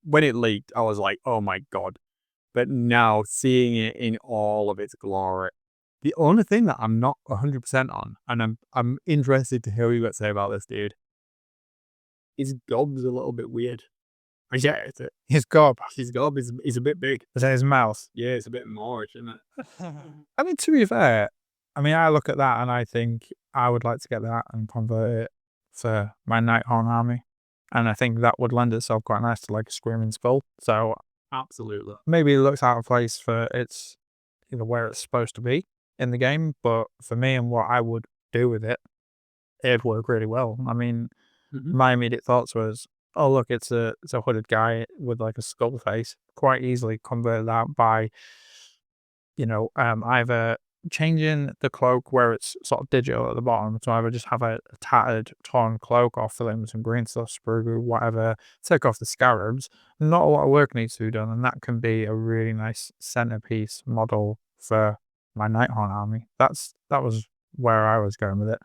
when it leaked, I was like, oh my god. But now seeing it in all of its glory, the only thing that I'm not 100% on, and I'm interested to hear what you got to say about this, dude, his gob's a little bit weird. Yeah, it's it. His gob. His gob is a bit big. Is that his mouth? Yeah, it's a bit Moorish, isn't it? I mean, to be fair, I look at that and I think I would like to get that and convert it for my Nighthorn army. And I think that would lend itself quite nice to like a Screaming Skull. So Absolutely. maybe it looks out of place for its, where it's supposed to be in the game. But for me and what I would do with it, it'd work really well. I mean, my immediate thoughts was, oh look, it's a hooded guy with like a skull face. Quite easily convert that by, either changing the cloak where it's sort of digital at the bottom, so either just have a tattered, torn cloak, or fill it with some green stuff, sprue, whatever, take off the scarabs. Not a lot of work needs to be done, and that can be a really nice centerpiece model for my Nighthorn army. That was where I was going with it.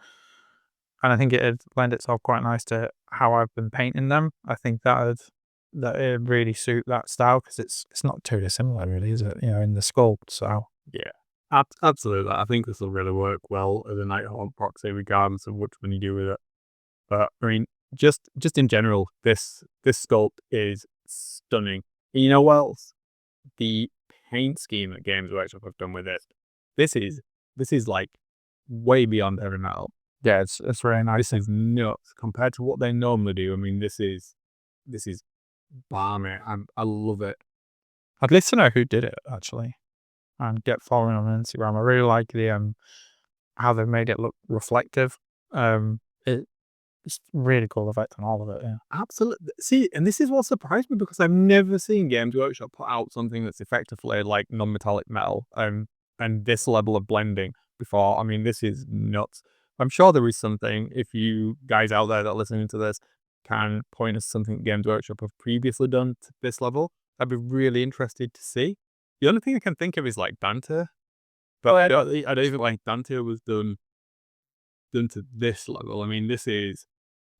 And I think it'd lend itself quite nice to how I've been painting them. I think that it'd really suit that style, because it's not too dissimilar, really, is it? In the sculpt. So yeah, absolutely. I think this will really work well as a Nighthorn proxy, regardless of which one you do with it. But I mean, just in general, this sculpt is stunning. And you know what else? The paint scheme that Games Workshop have done with it. This is like way beyond heavy metal. yeah, it's really nice. This is nuts compared to what they normally do. I mean, this is balmy. I love it. I'd like to know who did it, actually, and get following on Instagram. I really like the how they've made it look reflective. It's really cool effect on all of it. Yeah, Absolutely. See, and this is what surprised me, because I've never seen Games Workshop put out something that's effectively like non-metallic metal and this level of blending. before. I mean, this is nuts. I'm sure there is something, if you guys out there that are listening to this can point us something Games Workshop have previously done to this level, I'd be really interested to see. The only thing I can think of is like Dante, but I don't even like Dante was done to this level. I mean, this is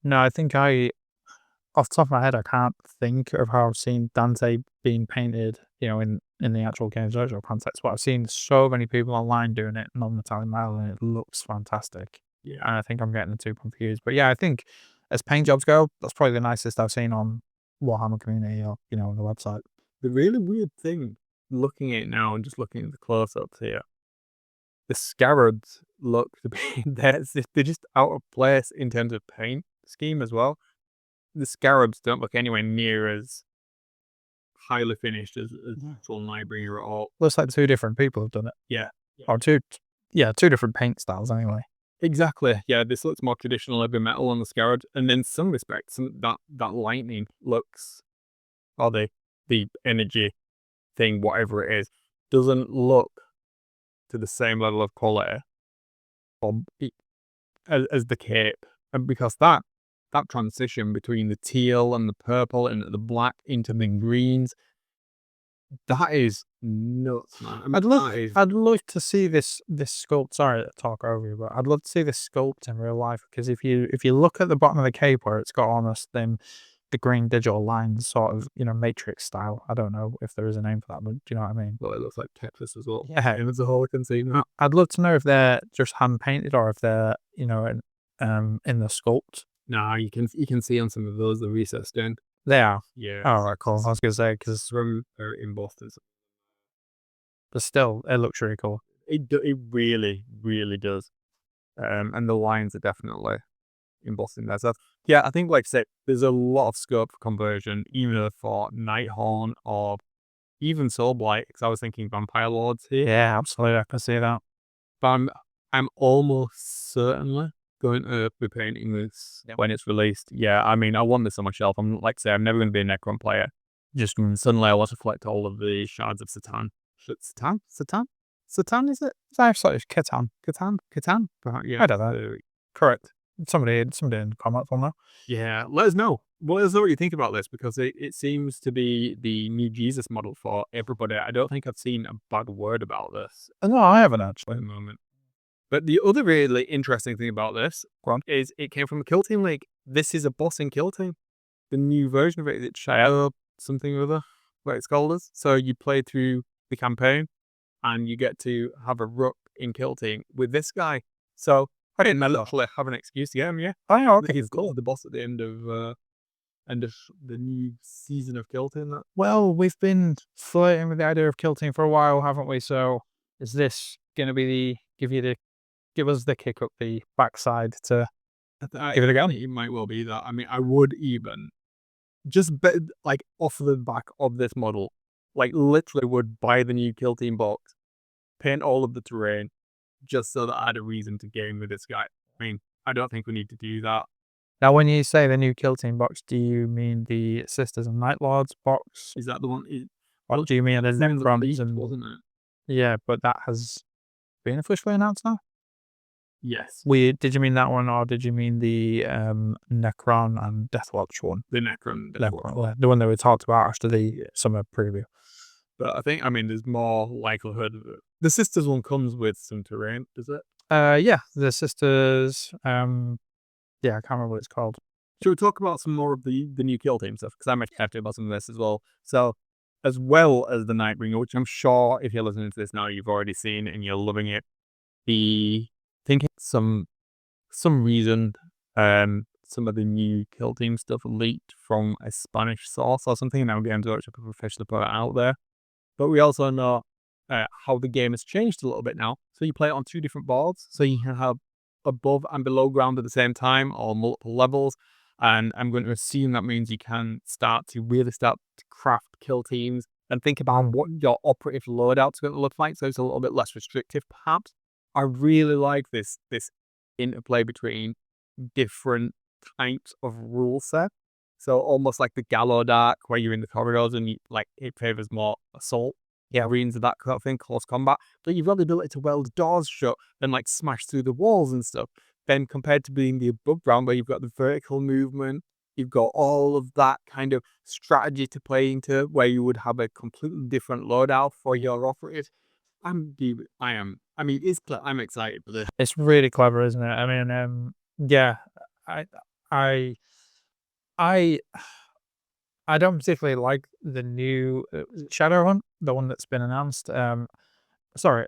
No, I think off the top of my head, I can't think of how I've seen Dante being painted, in the actual Games Workshop context, but I've seen so many people online doing it non-metallic metal, and it looks fantastic. yeah. And I think I'm getting the two confused. But yeah, I think as paint jobs go, that's probably the nicest I've seen on Warhammer Community or, on the website. The really weird thing, looking at it now and just looking at the close-ups here, the scarabs look to be they're just out of place in terms of paint scheme as well. The scarabs don't look anywhere near as highly finished as actual Nightbringer at all. Looks like two different people have done it. Yeah. Or two different paint styles anyway. Exactly. Yeah, this looks more traditional heavy metal on the scarabs, and in some respects, that lightning looks, or the energy thing, whatever it is, doesn't look to the same level of quality as the cape, and because that transition between the teal and the purple and the black into the greens, that is nuts, man. I mean, I'd love to see this sculpt. Sorry to talk over you, but I'd love to see this sculpt in real life, because if you look at the bottom of the cape where it's got almost the green digital lines, sort of, matrix style. I don't know if there is a name for that, but do you know what I mean? Well, it looks like Tetris as well. Yeah, As a whole, I can see that. I'd love to know if they're just hand painted or if they're, in the sculpt. Nah, you can see on some of those the recessed end. They are. Yeah. Oh, right, cool. I was gonna say, because From in Boston. but still, it looks really cool. It really, really does. And the lines are definitely embossing there. So yeah, I think, like I said, there's a lot of scope for conversion, either for Nighthorn or even Soulblight, because I was thinking Vampire Lords here. Yeah, absolutely. I can see that. But I'm almost certainly going to be painting this when it's released. Yeah, I mean, I want this on my shelf. I'm like I say, I'm never going to be a Necron player. Just suddenly I want to collect all of the shards of Satan. Satan, is it? I thought it was Catan. Catan? Yeah. I don't know. Correct. Somebody in the comments on that. Yeah, let us know. Let us know what you think about this, because it seems to be the new Jesus model for everybody. I don't think I've seen a bad word about this No, I haven't at actually. the moment. But the other really interesting thing about this is it came from a Kill Team League. This is a boss in Kill Team. The new version of it, it's Shadow something or other, what it's called is. So you play through the campaign and you get to have a rook in Kill Team with this guy. So I didn't literally have an excuse to get him, yeah. Oh, okay. He's got the boss at the end of the new season of Kill Team. Well, we've been flirting with the idea of Kill Team for a while, haven't we? So is this going to be give us the kick up the backside to give it a go? It might well be that. I mean, I would even just like off the back of this model, like literally would buy the new Kill Team box, paint all of the terrain, just so that I had a reason to game with this guy. I mean, I don't think we need to do that. Now, when you say the new Kill Team box, do you mean the Sisters and Night Lords box? Is that the one? Or do you mean the Necrons? Wasn't it? Yeah, but that has been officially announced now? Yes. Did you mean that one, or did you mean the Necron and Deathwatch one? The Necron. The one that we talked about after the summer preview. But I think, I mean, there's more likelihood of it. The Sisters one comes with some terrain, does it? Yeah, the Sisters. Yeah, I can't remember what it's called. Should we talk about some more of the new Kill Team stuff? Because I'm actually happy about some of this as well. So, as well as the Nightbringer, which I'm sure if you're listening to this now, you've already seen and you're loving it. Thinking some reason, some of the new Kill Team stuff leaked from a Spanish source or something. Now Games Workshop have officially put it out there. But we also know how the game has changed a little bit now. So you play it on two different boards. So you can have above and below ground at the same time, or multiple levels. And I'm going to assume that means you can start to craft kill teams and think about what your operative loadout's going to look like. So it's a little bit less restrictive, perhaps. I really like this interplay between different types of rule set. So almost like the Gallo Dark, where you're in the corridors and it favors more assault. arenas of that kind of thing, close combat, but you've got the ability to weld doors shut and like smash through the walls and stuff. Then compared to being the above ground where you've got the vertical movement, you've got all of that kind of strategy to play into, where you would have a completely different loadout for your operatives. I'm excited for this. It's really clever, isn't it? I mean, yeah, I, I, I, I don't particularly like the new Shadowhunt, the one that's been announced. Sorry,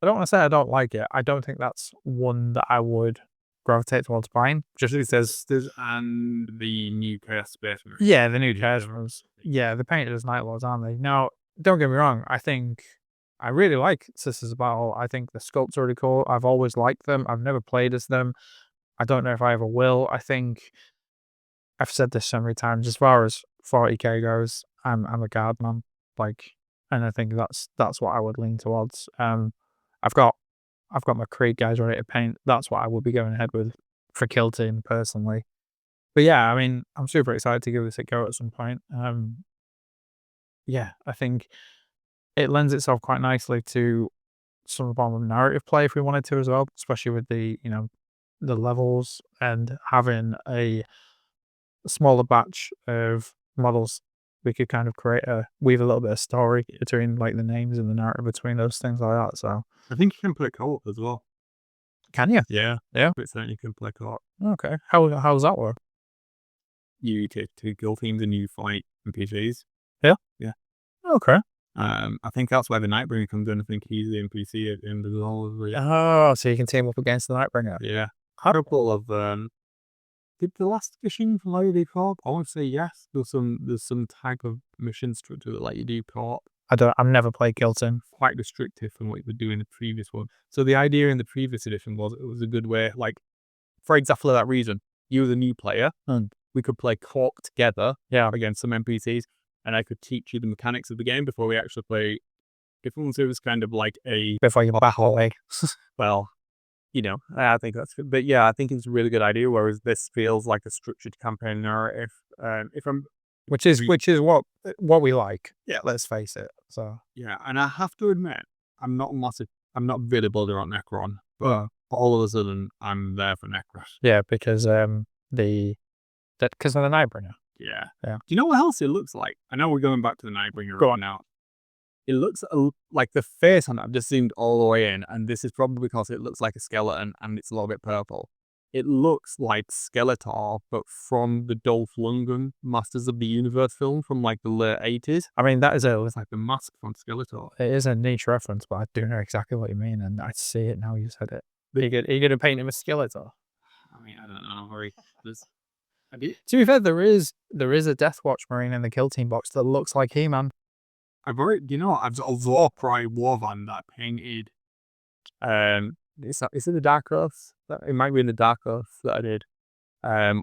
I don't want to say I don't like it. I don't think that's one that I would gravitate towards buying. Just because And the new Chaos Space Marine. yeah, the new Jasmines. Yeah, they're painted as Night Lords, aren't they? Now, don't get me wrong. I think I really like Sisters of Battle. I think the sculpts are really cool. I've always liked them. I've never played as them. I don't know if I ever will. I think I've said this so many times. As far as 40k goes, I'm a guard man. Like, and I think that's what I would lean towards. I've got my Creed guys ready to paint. That's what I would be going ahead with for Kill Team personally. But yeah, I mean, I'm super excited to give this a go at some point. Yeah, I think it lends itself quite nicely to some form of narrative play if we wanted to as well, especially with the the levels and having a smaller batch of models. We could kind of weave a little bit of story between like the names and the narrative between those things like that. So I think you can play co-op as well. can you? Yeah. Yeah. But certainly you can play co-op. Okay. How does that work? You take two kill teams and you fight NPCs. Yeah? Yeah. Okay. I think that's where the Nightbringer comes in. I think he's the NPC at the end of the whole. Oh, so you can team up against the Nightbringer. Yeah. A couple of did the last mission from Lady Co-op? I want to say yes. There's some type of mission structure that let you do co-op. I've never played Kill Team. Quite restrictive from what you would do in the previous one. So the idea in the previous edition was it was a good way, like for exactly that reason. You were the new player, and we could play co-op together against some NPCs, and I could teach you the mechanics of the game before we actually play. If it was kind of like a Before you battle away. well, I think that's good. But yeah, I think it's a really good idea. Whereas this feels like a structured campaign narrative. Which is what we like. Yeah, let's face it. So yeah, and I have to admit, I'm not really bothered on Necron, but all of a sudden I'm there for Necron. Yeah, because because of the Nightbringer. Yeah. Yeah. Do you know what else it looks like? I know we're going back to the Nightbringer right now. It looks like the face on it. I've just zoomed all the way in, and this is probably because it looks like a skeleton and it's a little bit purple. It looks like Skeletor, but from the Dolph Lundgren Masters of the Universe film from like the late 80s. I mean, It's like the mask from Skeletor. It is a niche reference, but I do know exactly what you mean, and I see it now you said it. Are you gonna paint him a Skeletor? I mean, I don't know. Hurry. To be fair, there is a Deathwatch Marine in the Kill Team box that looks like He-Man. I've got a Warcry Warvan that I painted. Is it the Dark Earth? It might be in the Dark Earth that I did.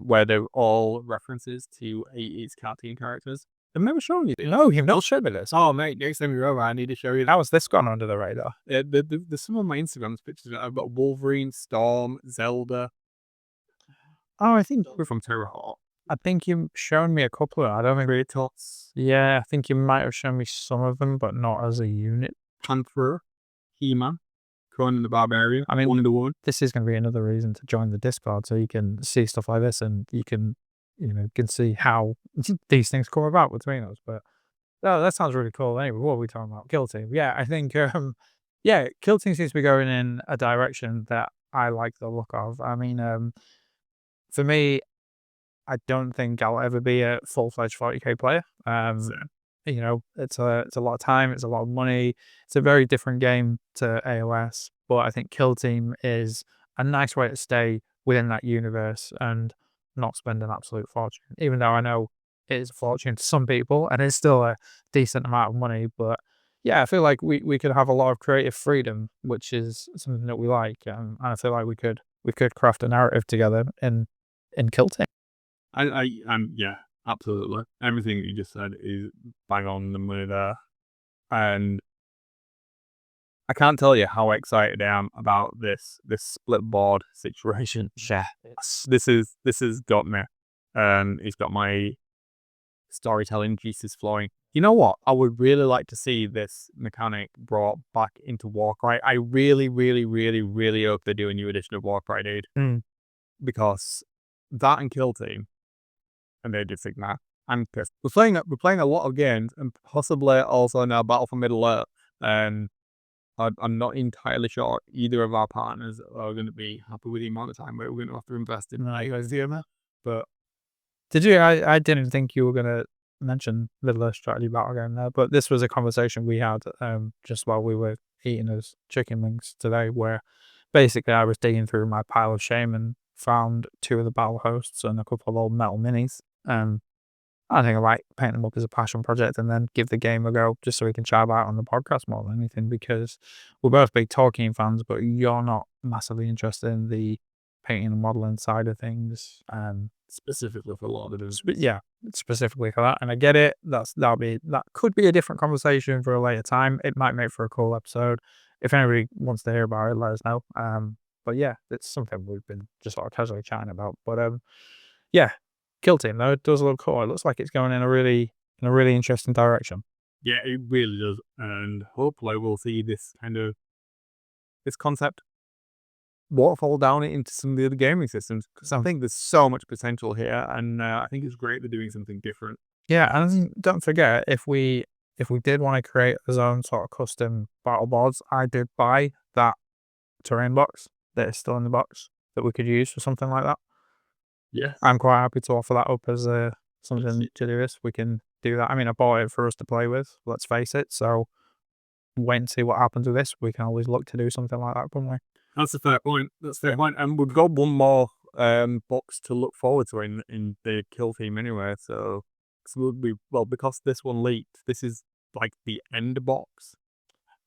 Where they're all references to 80s cartoon characters. I've never shown you this. No, you've not shown me this. Oh mate, next time you're over, I need to show you. How has this gone under the radar? There's some of my Instagram's pictures. I've got Wolverine, Storm, Zelda. Oh, I think we're from Terrahawk. I think you've shown me a couple of them. I don't think Kratos. Yeah, I think you might have shown me some of them, but not as a unit. Panther, He-Man, Conan the Barbarian. I mean, Wonder Woman. This is going to be another reason to join the Discord, so you can see stuff like this, and you can see how these things come about between us. But that sounds really cool. Anyway, what are we talking about? Kill Team. Yeah, I think Kill Team seems to be going in a direction that I like the look of. I mean, for me, I don't think I'll ever be a full-fledged 40k player. It's a lot of time, it's a lot of money. It's a very different game to AOS, but I think Kill Team is a nice way to stay within that universe and not spend an absolute fortune. Even though I know it is a fortune to some people, and it's still a decent amount of money. But yeah, I feel like we could have a lot of creative freedom, which is something that we like. And I feel like we could craft a narrative together in Kill Team. Yeah, absolutely. Everything you just said is bang on the money there. And I can't tell you how excited I am about this split board situation. Yeah. This has got me. It's got my storytelling juices flowing. You know what? I would really like to see this mechanic brought back into Warcry. I really, really, really, really hope they do a new edition of Warcry, dude. Because that and Kill Team and Age of Sigmar, I'm pissed. We're playing a lot of games, and possibly also now Battle for Middle Earth, and I'm not entirely sure either of our partners are going to be happy with the amount of time we're going to have to invest in IOSDMA. But did you? I didn't think you were going to mention Middle Earth strategy battle game there, but this was a conversation we had just while we were eating those chicken wings today, where basically I was digging through my pile of shame and found 2 of the battle hosts and a couple of old metal minis. I think I might paint them up as a passion project and then give the game a go just so we can chat about it on the podcast more than anything, because we're both big Tolkien fans, but you're not massively interested in the painting and modeling side of things. specifically for Lord of the Rings. Yeah, specifically for that. And I get it. That could be a different conversation for a later time. It might make for a cool episode. If anybody wants to hear about it, let us know. But yeah, it's something we've been just sort of casually chatting about. But yeah, Kill Team though, it does look cool. It looks like it's going in a really interesting direction. Yeah, it really does, and hopefully we'll see this concept waterfall down into some of the other gaming systems, because I think there's so much potential here, and I think it's great they're doing something different. Yeah, and don't forget, if we did want to create our own sort of custom battle boards, I did buy that terrain box that is still in the box that we could use for something like that. Yeah, I'm quite happy to offer that up as something to do this. We can do that. I mean, I bought it for us to play with, let's face it. So wait and see what happens with this. We can always look to do something like that, couldn't we? that's a fair point. And we've got one more box to look forward to in the Kill Team anyway. So because this one leaked, this is like the end box.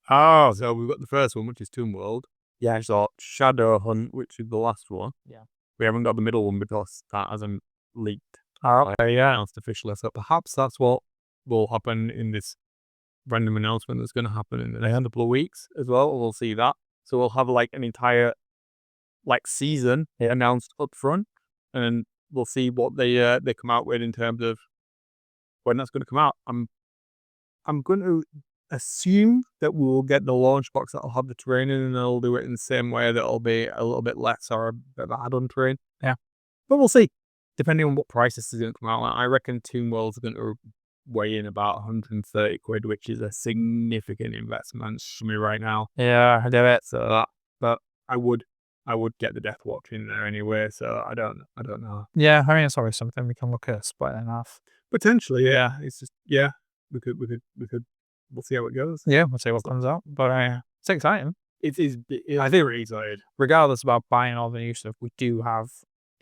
Oh, So we've got the first one, which is Tomb World. yeah. So Shadow Hunt, which is the last one. Yeah. We haven't got the middle one because that hasn't leaked. Oh, okay, yeah. Announced officially. So perhaps that's what will happen in this random announcement that's going to happen in the next couple of weeks as well. We'll see that. So we'll have like an entire season announced up front, and we'll see what they come out with in terms of when that's going to come out. I'm going to assume that we'll get the launch box that'll have the terrain in, and they'll do it in the same way that'll be a little bit less or a bit of add-on terrain. Yeah. But we'll see, depending on what price this is going to come out. I reckon Tomb World's going to weigh in about 130 quid, which is a significant investment for me right now. Yeah, I do it. So but I would get the Death Watch in there anyway. So I don't know. Yeah, I mean, it's always something we can look at splitting in half. Potentially, yeah. It's just we could. We'll see how it goes. Yeah, we'll see what comes out. But it's exciting. It is. I think really excited. Regardless about buying all the new stuff, we do have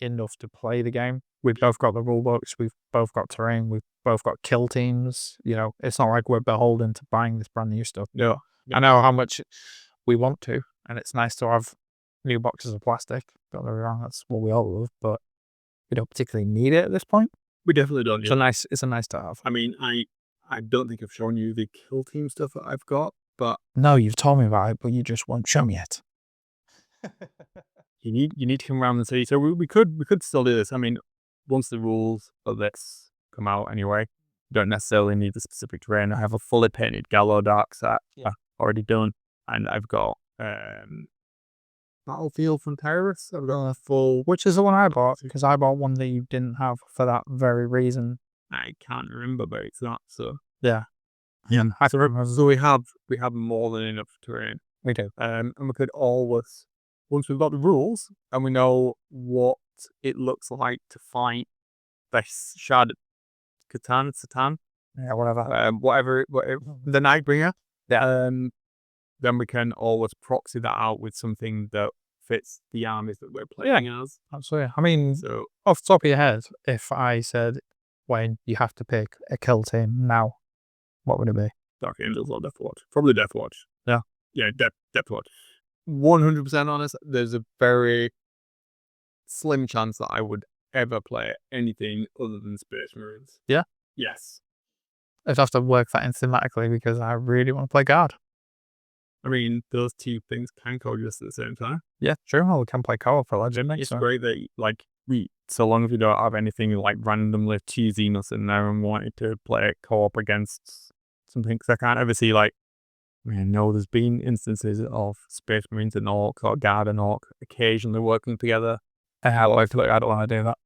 enough to play the game. We've both got the rule books. We've both got terrain. We've both got kill teams. You know, it's not like we're beholden to buying this brand new stuff. No. I know how much we want to, and it's nice to have new boxes of plastic. Don't get me wrong, that's what we all love, but we don't particularly need it at this point. We definitely don't. It's a nice to have. I mean, I don't think I've shown you the kill team stuff that I've got, but no, you've told me about it, but you just won't show me it. you need to come around and see. So we could still do this. I mean, once the rules of this come out anyway, you don't necessarily need the specific terrain. I have a fully painted Gallo Dark set already done, and I've got Battlefield from Terrorists. I've got a full, which is the one I bought, because I bought one that you didn't have for that very reason. I can't remember, but it's not. So yeah. So we have more than enough terrain. We do. And we could always, once we've got the rules and we know what it looks like to fight this Satan, yeah, whatever, whatever, the Nightbringer. Yeah. Then we can always proxy that out with something that fits the armies that we're playing as. Absolutely. I mean, so off the top of your head, if I said, Wayne, you have to pick a kill team now, what would it be? Dark Angels or Death Watch? Probably Death Watch. Yeah. Yeah, Death Watch. 100% honest, there's a very slim chance that I would ever play anything other than Space Marines. Yeah? Yes. I'd have to work that in thematically because I really want to play Guard. I mean, those two things can coexist at the same time. Yeah, true. Well, we can play co-op for Legend. It's great that, like, we so long as you don't have anything like randomly cheesiness in there and wanting to play it co-op against something, because I can't ever see like, I mean, I know there's been instances of Space Marines and Orcs or Guard and Orc occasionally working together. I don't want to do that.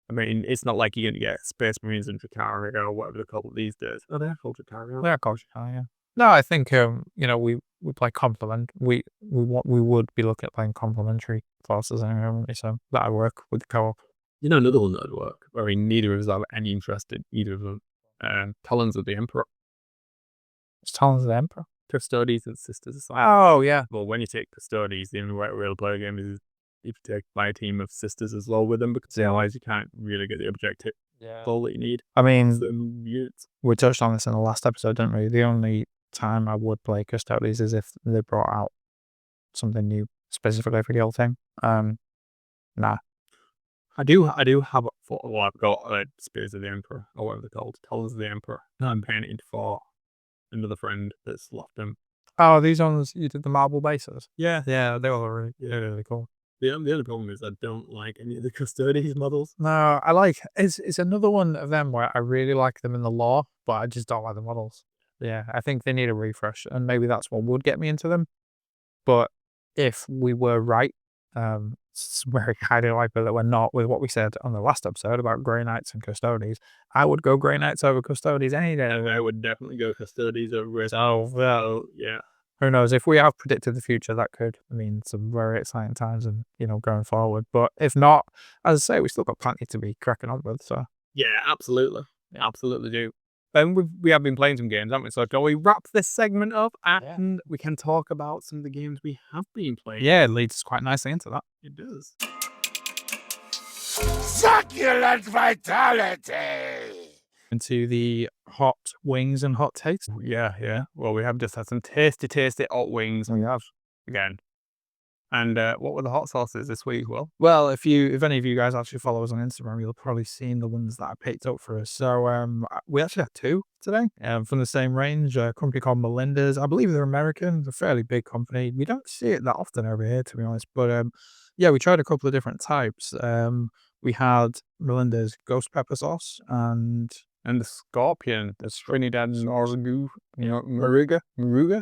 I mean, it's not like you're gonna get Space Marines and Drakari or whatever they're called these days. Oh, they're called Drakari. Yeah, coach. Yeah. No, I think we play complement. We would be looking at playing complementary forces anyway, so that'd work with the co-op. You know, another one that'd work. I mean, neither of us have any interest in either of them. Talons of the Emperor. It's Talons of the Emperor. Custodes and Sisters. Oh yeah. Well, when you take Custodes, the only way to really play a game is if you take my team of Sisters as well with them, because otherwise you can't really get the objective goal that you need. I mean, we touched on this in the last episode, didn't we? The only time I would play Custodes is if they brought out something new specifically for the old thing. Nah. I do have I've got Spears of the Emperor, or whatever they're called, Talons of the Emperor. I'm painted for another friend that's left them. Oh, these ones you did the marble bases? Yeah. They were really cool. The only problem is I don't like any of the Custodes models. No, I like it's another one of them where I really like them in the lore, but I just don't like the models. Yeah, I think they need a refresh, and maybe that's what would get me into them. But if we were right, it's very highly likely that we're not, with what we said on the last episode about Grey Knights and Custodes. I would go Grey Knights over Custodes any day. I would definitely go Custodes over it. Oh, well, yeah. Who knows? If we have predicted the future, that could mean some very exciting times and, going forward. But if not, as I say, we still got plenty to be cracking on with, so. Yeah, absolutely. Absolutely do. And we have been playing some games, haven't we? So shall we wrap this segment up and we can talk about some of the games we have been playing? Yeah, it leads quite nicely into that. It does. Succulent vitality! Into the hot wings and hot takes. Yeah. Well, we have just had some tasty hot wings. We have. Again. And what were the hot sauces this week, Will? Well, if any of you guys actually follow us on Instagram, you'll probably seen the ones that I picked up for us. So we actually had two today from the same range, a company called Melinda's. I believe they're American. It's a fairly big company. We don't see it that often over here, to be honest. But yeah, we tried a couple of different types. We had Melinda's ghost pepper sauce and the Scorpion, the Trinidad Norgu, Moruga.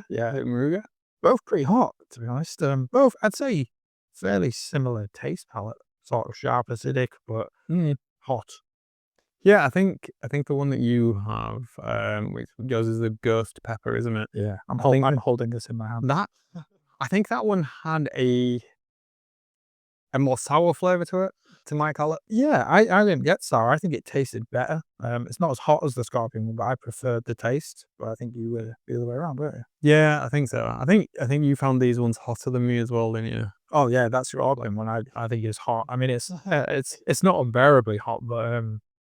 Yeah, Moruga. Both pretty hot, to be honest. Both, I'd say, fairly similar taste palette. Sort of sharp, acidic, but hot. Yeah, I think the one that you have, which yours is the ghost pepper, isn't it? Yeah, I'm holding this in my hand. I think that one had a more sour flavour to it, to my palate. Yeah, I didn't get sour. I think it tasted better. It's not as hot as the Scorpion one, but I preferred the taste. But I think you were the other way around, weren't you? Yeah, I think so. I think you found these ones hotter than me as well, didn't you? Oh yeah, that's your Scorpion one. I think it's hot. I mean, it's not unbearably hot, but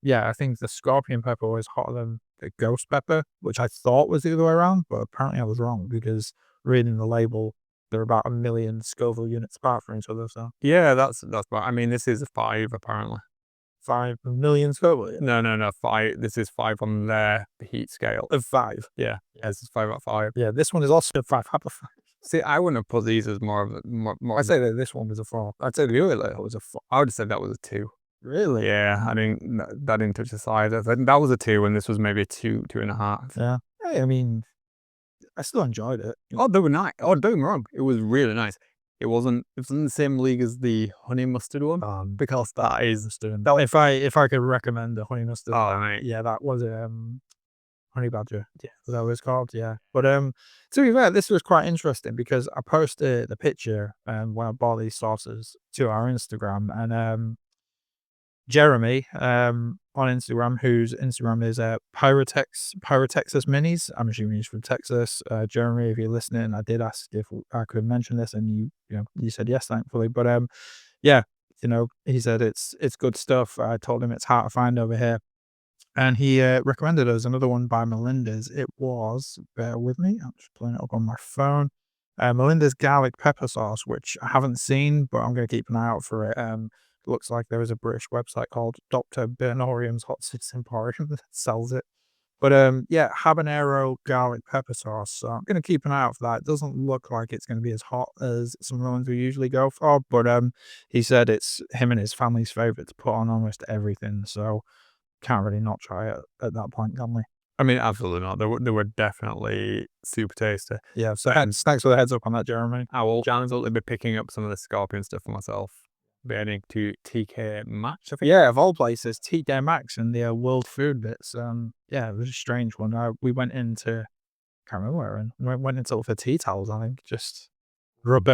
yeah, I think the Scorpion pepper was hotter than the ghost pepper, which I thought was the other way around, but apparently I was wrong because reading the label, they're about 1 million Scoville units apart from each other. So yeah, that's right. I mean, this is 5 apparently. 5 million Scoville. Yeah. No, 5. This is 5 on their heat scale of 5. Yeah, this is 5 out of 5. Yeah, this one is also 5 out of 5. See, I wouldn't have put these as more of a more. I'd say that this one was a 4. I'd say the other layer was a 4. I would have said that was a 2. Really? Yeah, I didn't touch the size. I think that was a 2, and this was maybe a 2.5. Yeah. Hey, I mean, I still enjoyed it. Oh, they were nice. Oh, don't get me wrong. It was really nice. It wasn't in the same league as the honey mustard one, because that is that. If I could recommend the honey mustard, right. Yeah, that was honey badger. Yeah, that was called. Yeah, but to be fair, this was quite interesting because I posted the picture when I bought these sauces to our Instagram, and Jeremy on Instagram, whose Instagram is Pyrotexas Minis. I'm assuming he's from Texas. Jeremy, if you're listening, I did ask if I could mention this, and you said yes, thankfully. But yeah, he said it's good stuff. I told him it's hard to find over here, and he recommended us another one by Melinda's. It was, bear with me, I'm just pulling it up on my phone. Melinda's garlic pepper sauce, which I haven't seen, but I'm going to keep an eye out for it. Looks like there is a British website called Dr. Bernorium's Hot Sauce Emporium that sells it. But yeah, habanero garlic pepper sauce. So I'm gonna keep an eye out for that. It doesn't look like it's gonna be as hot as some of the ones we usually go for, but he said it's him and his family's favorite to put on almost everything. So can't really not try it at that point, can we? I mean, absolutely not. They were definitely super tasty. Yeah. So thanks for the heads up on that, Jeremy. I will definitely be picking up some of the scorpion stuff for myself. Be heading to TK Maxx, I think. Yeah, of all places, TK Maxx and the world food bits. Yeah, it was a strange one. We went into, can't remember where, and went into for tea towels. I think just we're up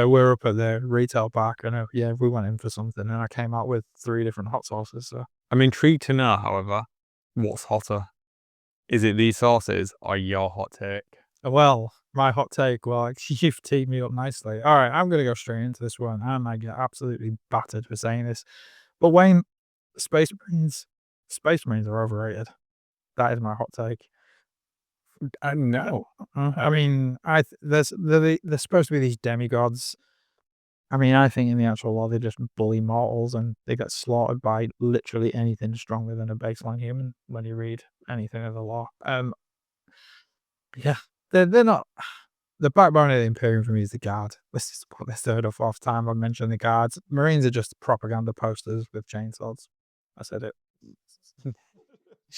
at the retail back, and yeah, we went in for something, and I came out with 3 different hot sauces. So I'm intrigued to know, however, what's hotter. Is it these sauces or your hot take? well, my hot take. Well, you've teed me up nicely. All right, I'm gonna go straight into this one. I might get absolutely battered for saying this, but Wayne, Space Marines are overrated. That is my hot take. No. I mean, they're supposed to be these demigods. I mean, I think in the actual law, they just bully mortals and they get slaughtered by literally anything stronger than a baseline human when you read anything of the law. Yeah, they're not. The backbone of the Imperium for me is the Guard. Let's just put this third or fourth time I've mentioned the Guards. Marines are just propaganda posters with chainsaws. I said it.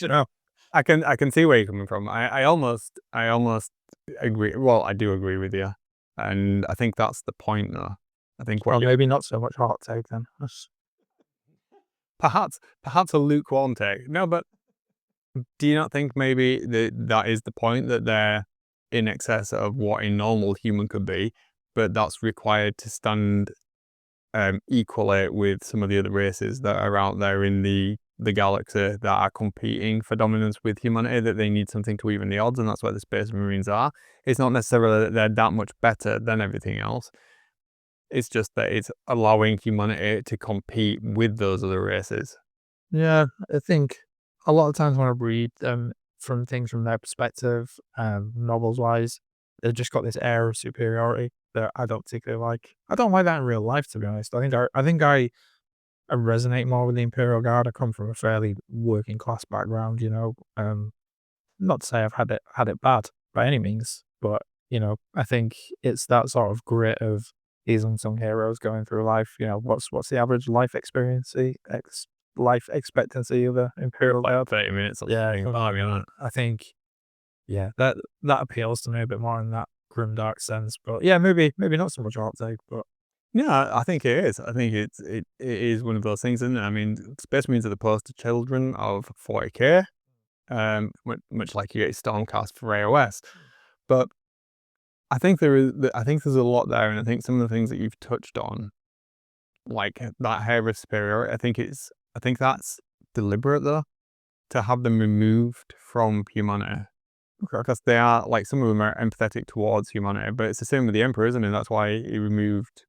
You know. I can see where you're coming from. I almost agree. Well, I do agree with you, and I think that's the point, though. I think Well, maybe not so much hot take then. perhaps a lukewarm take. No, but do you not think maybe that is the point, that they're in excess of what a normal human could be, but that's required to stand equally with some of the other races that are out there in the galaxy that are competing for dominance with humanity, that they need something to even the odds, and that's where the Space Marines are. It's not necessarily that they're that much better than everything else. It's just that it's allowing humanity to compete with those other races. Yeah, I think a lot of times when I read from things from their perspective, novels wise, they've just got this air of superiority that I don't particularly like. I don't like that in real life, to be honest. I think I resonate more with the Imperial Guard. I come from a fairly working class background, you know. Not to say I've had it bad by any means, but I think it's that sort of grit of these unsung heroes going through life. You know, what's the average life life expectancy of an Imperial Guard? 30 minutes. Yeah, I I think that appeals to me a bit more in that grim dark sense. But yeah, maybe not so much hot take, but yeah, I think it is. I think it is one of those things, isn't it? I mean, Space Marines are the poster children of 40k, much like you get Stormcast for AOS. But I think there's a lot there, and I think some of the things that you've touched on, like that hair of superiority, I think that's deliberate, though, to have them removed from humanity. okay. Because they are, like, some of them are empathetic towards humanity, but it's the same with the Emperor, isn't it? That's why he removed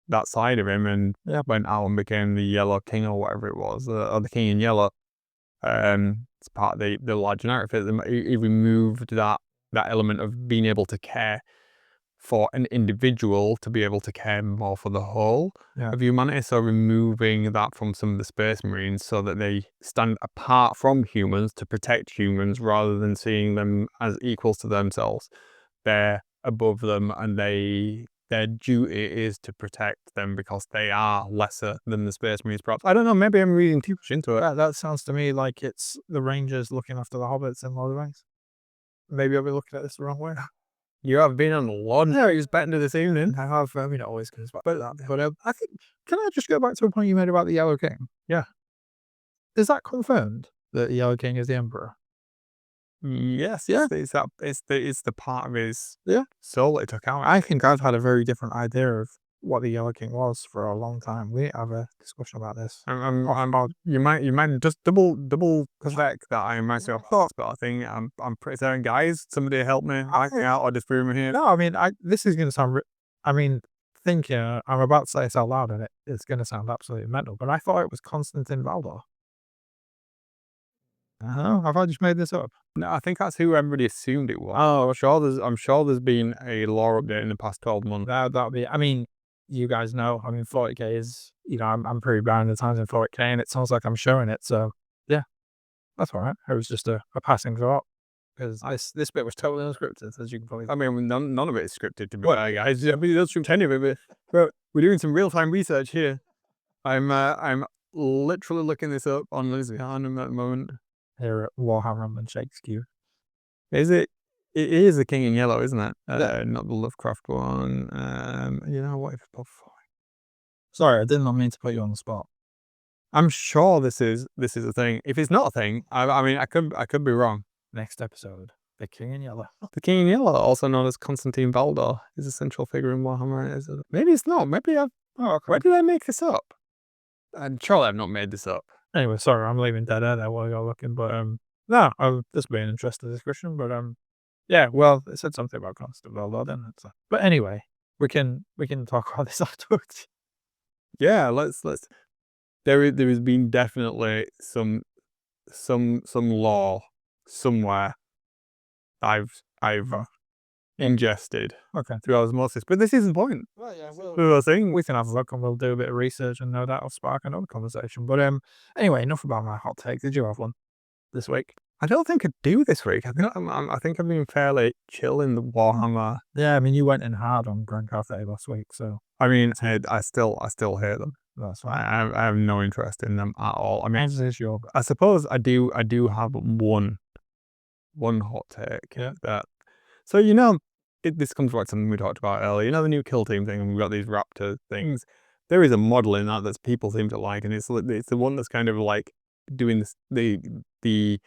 that side of him and went out and became the Yellow King or whatever it was, or the King in Yellow. It's part of the larger narrative. He removed that element of being able to care for an individual to be able to care more for the whole of humanity. So removing that from some of the Space Marines so that they stand apart from humans to protect humans rather than seeing them as equals to themselves. They're above them, and their duty is to protect them because they are lesser than the Space Marines, perhaps. I don't know, maybe I'm reading too much into it. That sounds to me like it's the Rangers looking after the hobbits in Lord of the Rings. Maybe I'll be looking at this the wrong way. You have been on a lot of these better this evening. I have. I mean, it always comes back to that. But I think, can I just go back to a point you made about the Yellow King? Yeah. Is that confirmed that the Yellow King is the Emperor? Yes, Yeah. It's the part of his soul that he took out. I think I've had a very different idea of what the Yellow King was for a long time. We have a discussion about this. You might just double check that I might say but I think I'm pretty certain, guys. Somebody help me out or disprove me here. No, I mean, this is going to sound. I mean, thinking I'm about to say this out loud, and it's going to sound absolutely mental. But I thought it was Constantine Valdor. Have I just made this up? No, I think that's who everybody assumed it was. Oh, I'm sure there's been a lore update in the past 12 months. That'd be. I mean, you guys know. I mean, 40k is. I'm pretty behind the times in 40k, and it sounds like I'm showing it. So yeah, that's all right. It was just a passing thought. because this bit was totally unscripted, as you can probably. I mean, none of it is scripted to be honest, guys. I mean, that's from any of it, but we're doing some real time research here. I'm literally looking this up on Louisiana at the moment. Here at Warhammer and Shakespeare. Is it? It is the King in Yellow, isn't it? Yeah. Not the Lovecraft one. You know what? Sorry, I did not mean to put you on the spot. I'm sure this is a thing. If it's not a thing, I mean, I could be wrong. Next episode, the King in Yellow. The King in Yellow, also known as Constantine Valdor, is a central figure in Warhammer. Maybe it's not. Maybe I've. Oh, okay. Where did I make this up? I'm sure I've not made this up. Anyway, sorry, I'm leaving dead air there while you're looking, but no, this will be an interesting discussion, but yeah, well, it said something about Constantine Valdor, didn't it? So. But anyway, we can talk about this afterwards. Yeah, let's. There has been definitely some law somewhere I've ingested through osmosis, but this is the point. Well, yeah, we can have a look and we'll do a bit of research and no doubt will spark another conversation. But anyway, enough about my hot take. Did you have one this week? I don't think I do this week. I think I've been fairly chill in the Warhammer. Yeah, I mean, you went in hard on Grand Cathay last week, so I mean, I still hate them. that's fine. I have no interest in them at all. I mean, I I suppose I do have one hot take. Yeah. That so you know, this comes back to something we talked about earlier. You know, the new kill team thing, and we've got these raptor things. There is a model in that people seem to like, and it's the one that's kind of like doing this, the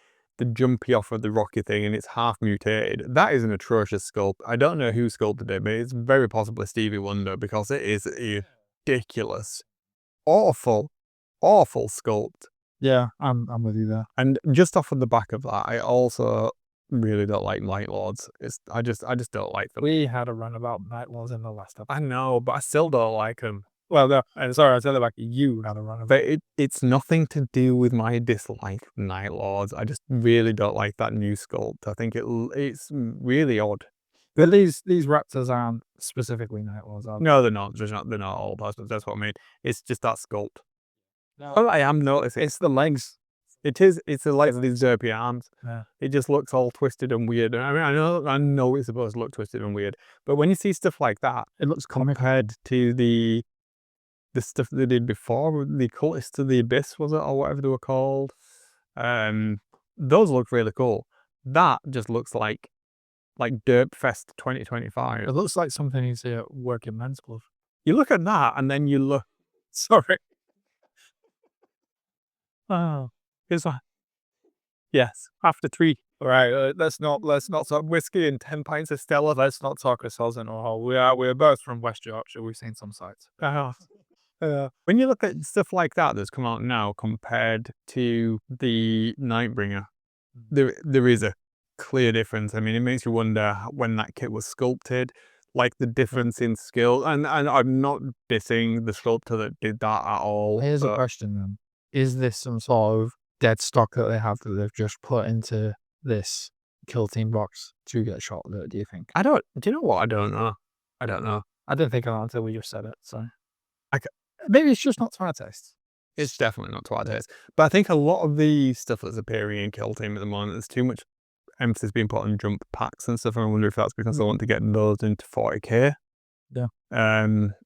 jumpy off of the rocky thing, and it's half mutated. That is an atrocious sculpt. I don't know who sculpted it, but it's very possibly Stevie Wonder, because it is ridiculous, awful sculpt. Yeah, I'm with you there. And just off of the back of that, I also really don't like Night Lords. I just don't like them. We had a run about Night Lords in the last episode. I know, but I still don't like them. Well, no, and sorry, I said it back. You had a run about. But it's nothing to do with my dislike of Night Lords. I just really don't like that new sculpt. I think it's really odd. But these raptors aren't specifically Night Lords, are they? No, they're not. They're not all. That's what I mean. It's just that sculpt. No. Well, I am noticing. It's the legs. It's the legs of these derpy arms. Yeah. It just looks all twisted and weird. I mean, I know it's supposed to look twisted and weird, but when you see stuff like that, It looks compared to the stuff they did before, the Cultists of the Abyss, was it, or whatever they were called, those look really cool. That just looks like Derp Fest 2025. It looks like something you see at Working Men's Club. You look at that, and then you look. Sorry. Oh, It's like, yes, after 3. all right. Let's not talk Whiskey and 10 pints of Stella. Let's not talk ourselves in a hole. We're both from West Yorkshire. We've seen some sites. When you look at stuff like that that's come out now compared to the Nightbringer, there is a clear difference. I mean, it makes you wonder when that kit was sculpted, like the difference in skill. And I'm not dissing the sculptor that did that at all. Here's a question then. Is this some sort of dead stock that they have that they've just put into this kill team box to get shot with it, do you think? Do you know what? I don't know. I didn't think of that until we just said it, so. Maybe it's just not to our taste. It's definitely not to our taste. But I think a lot of the stuff that's appearing in Kill Team at the moment, there's too much emphasis being put on jump packs and stuff, and I wonder if that's because they want to get those into 40k. Yeah.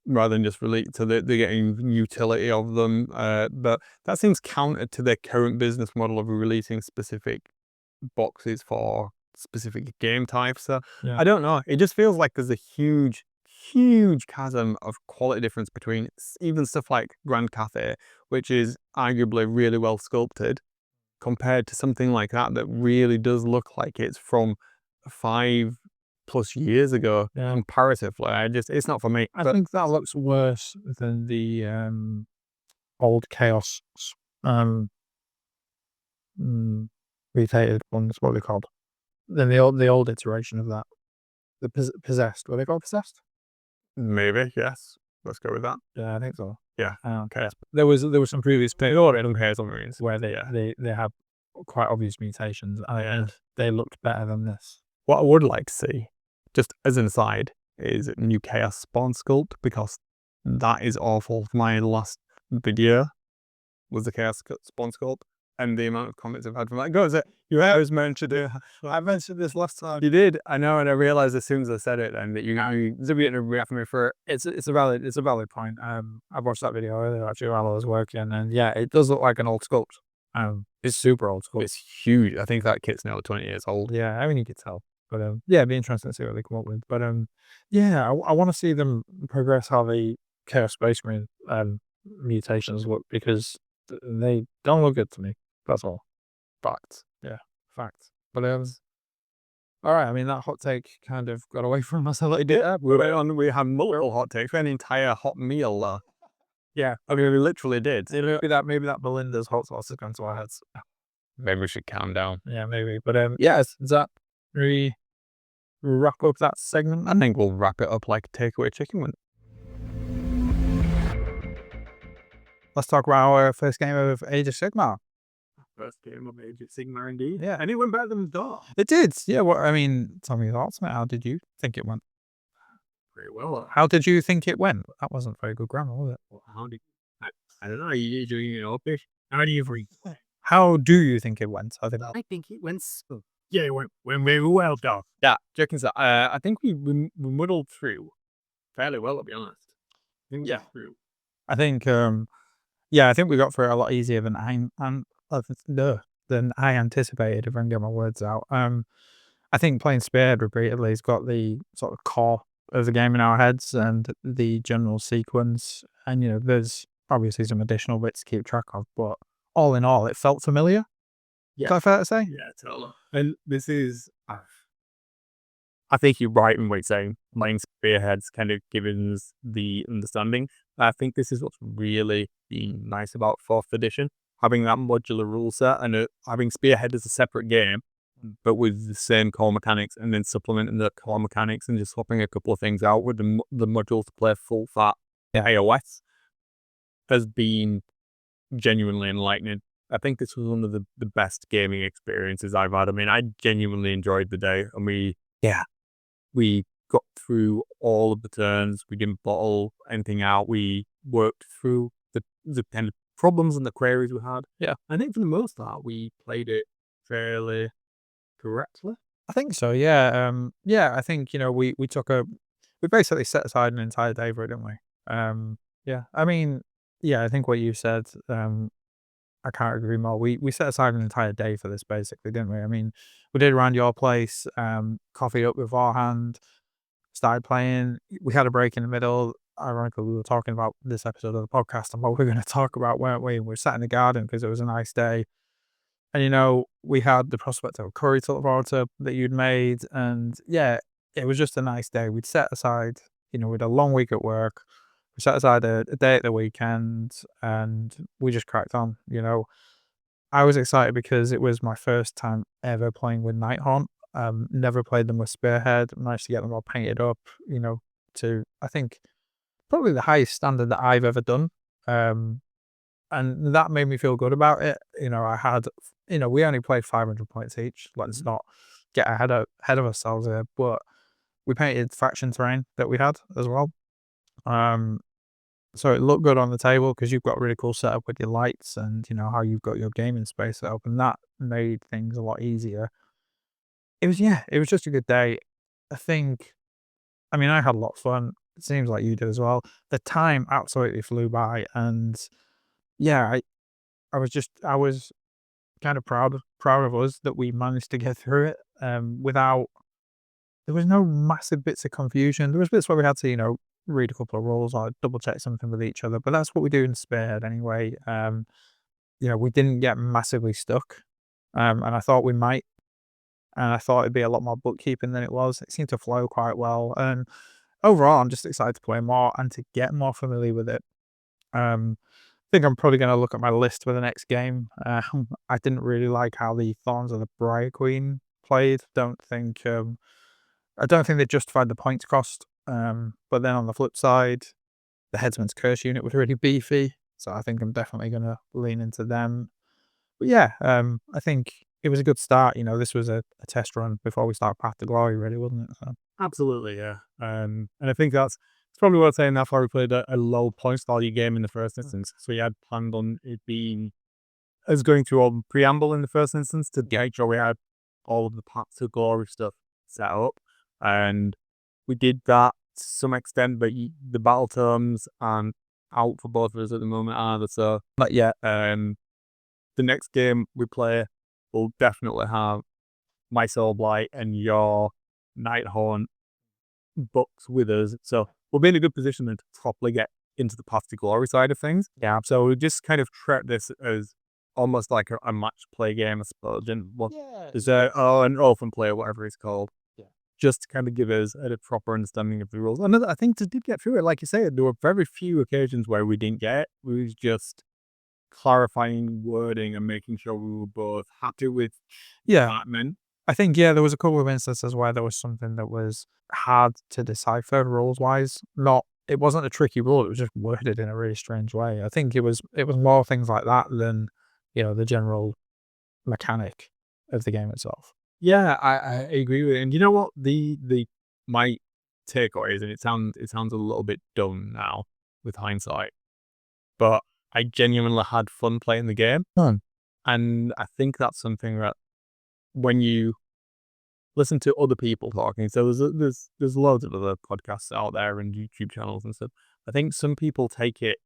Rather than just release, so they're getting utility of them. But that seems counter to their current business model of releasing specific boxes for specific game types. So Yeah. I don't know. It just feels like there's a huge chasm of quality difference between even stuff like Grand Cathay, which is arguably really well sculpted, compared to something like that really does look like it's from 5+ years ago. Yeah. Comparatively, it's not for me. I think that looks worse than the old Chaos retated ones. What are they called? Then the old iteration of that. The Possessed. Were they called Possessed? Maybe, yes. Let's go with that. Yeah, I think so. Yeah. Okay. There was some previous players where they have quite obvious mutations, and they looked better than this. What I would like to see, just as an aside, is new Chaos Spawn sculpt, because that is awful. My last video was the Chaos Spawn sculpt, and the amount of comments I've had from like, "Goes it? You always mentioned it. I mentioned this last time. You did. I know, and I realized as soon as I said it, and that you getting a react me for it. It's a valid point. I watched that video earlier actually while I was working, and yeah, it does look like an old sculpt. It's super old sculpt. It's huge. I think that kit's now 20 years old. Yeah, I mean you could tell, but yeah, it'd be interesting to see what they come up with. But yeah, I want to see them progress how the Chaos Space Marine mutations look because they don't look good to me. That's all. Facts. Yeah, facts. But all right. I mean that hot take kind of got away from us a little bit. We had multiple hot takes. We had an entire hot meal. Yeah, I mean, we literally did. maybe that Belinda's hot sauce has gone to our heads. Maybe we should calm down. Yeah, maybe. But yes, does that wrap up that segment? I think we'll wrap it up like takeaway chicken wing. Let's talk about our first game of Age of Sigmar. First game of Age of Sigmar, indeed. Yeah. And it went better than the thought. It did. Yeah, well, I mean, tell me your thoughts, mate. How did you think it went? Pretty well. How did you think it went? That wasn't very good grammar, was it? Well, I don't know. You doing it up? How do you think? How do you think it went? I think it went. Yeah, it went very well, dog. Yeah, Jenkins. I think we muddled through fairly well, to be honest. Through. I think, yeah, I think we got through it a lot easier than I anticipated. If I can get my words out. I think playing Spearhead repeatedly has got the sort of core of the game in our heads and the general sequence. And, there's obviously some additional bits to keep track of, but all in all, it felt familiar. Yeah. Is that fair to say? Yeah, totally. And this is, I think you're right in what you're saying. Playing Spearhead's kind of given us the understanding. I think this is what's really been nice about 4th edition. Having that modular rule set and having Spearhead as a separate game, but with the same core mechanics, and then supplementing the core mechanics and just swapping a couple of things out with the modules to play full fat AOS has been genuinely enlightening. I think this was one of the best gaming experiences I've had. I mean, I genuinely enjoyed the day, and we got through all of the turns. We didn't bottle anything out. We worked through the kind of problems and the queries we had. Yeah. I think for the most part, we played it fairly correctly. I think so. Yeah. Yeah. I think we basically set aside an entire day for it, didn't we? Yeah. I mean, yeah. I think what you said. I can't agree more. We set aside an entire day for this, basically, didn't we? I mean, we did around your place, coffee up beforehand, started playing. We had a break in the middle. Ironically, we were talking about this episode of the podcast and what we were going to talk about, weren't we? We sat in the garden because it was a nice day. And, we had the prospect of a curry to look forward to that you'd made. And yeah, it was just a nice day. We'd set aside, we had a long week at work. We set aside a day at the weekend and we just cracked on, I was excited because it was my first time ever playing with Nighthaunt. Never played them with Spearhead. Managed to get them all painted up, to, I think, probably the highest standard that I've ever done. And that made me feel good about it. I had, we only played 500 points each. Let's not get ahead of ourselves here, but we painted faction terrain that we had as well. So it looked good on the table because you've got a really cool setup with your lights and how you've got your gaming space set up, and that made things a lot easier. It was just a good day. I mean, I had a lot of fun. It seems like you did as well. The time absolutely flew by, and yeah, I was kind of proud of us that we managed to get through it without. There was no massive bits of confusion. There was bits where we had to, read a couple of rules or double check something with each other, but that's what we do in Spearhead anyway. We didn't get massively stuck, and I thought we might, and I thought it'd be a lot more bookkeeping than it was. It seemed to flow quite well, and overall, I'm just excited to play more and to get more familiar with it. I think I'm probably going to look at my list for the next game. I didn't really like how the Thorns of the Briar Queen played. I don't think they justified the points cost. But then on the flip side, the Headsman's Curse unit was really beefy, so I think I'm definitely going to lean into them. But yeah, I think it was a good start. This was a test run before we start Path to Glory, really, wasn't it? So. Absolutely, yeah. And I think it's probably worth saying that's why we played a low points value game in the first instance. So we had planned on it being as going through all the preamble in the first instance to make sure we had all of the paths to glory stuff set up, and we did that to some extent. But the battle terms and out for both of us at the moment either. So, but yeah, the next game we play will definitely have my Soul Blight and your Nighthorn books with us. So we'll be in a good position then to properly get into the path to glory side of things. Yeah. So we just kind of treat this as almost like a match play game, I suppose. And there's an orphan play, whatever it's called. Yeah. Just to kind of give us a proper understanding of the rules. And I think to did get through it, like you said, there were very few occasions where we didn't get it. We was just clarifying wording and making sure we were both happy with Yeah. what that meant. I think, yeah, there was a couple of instances where there was something that was hard to decipher rules-wise. It wasn't a tricky rule, it was just worded in a really strange way. I think it was more things like that than, the general mechanic of the game itself. Yeah, I agree with it. And you know what? My takeaway is, and it sounds a little bit dumb now with hindsight, but I genuinely had fun playing the game. Fun. And I think that's something that when you listen to other people talking, so there's loads of other podcasts out there and YouTube channels and stuff. I think some people take it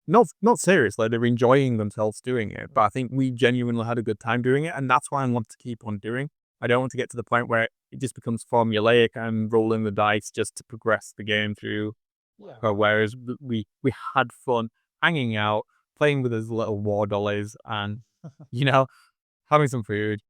not seriously. They're enjoying themselves doing it, but I think we genuinely had a good time doing it, and that's why I want to keep on doing. I don't want to get to the point where it just becomes formulaic and rolling the dice just to progress the game through. Yeah. Whereas we had fun hanging out, playing with his little war dollies, and having some food.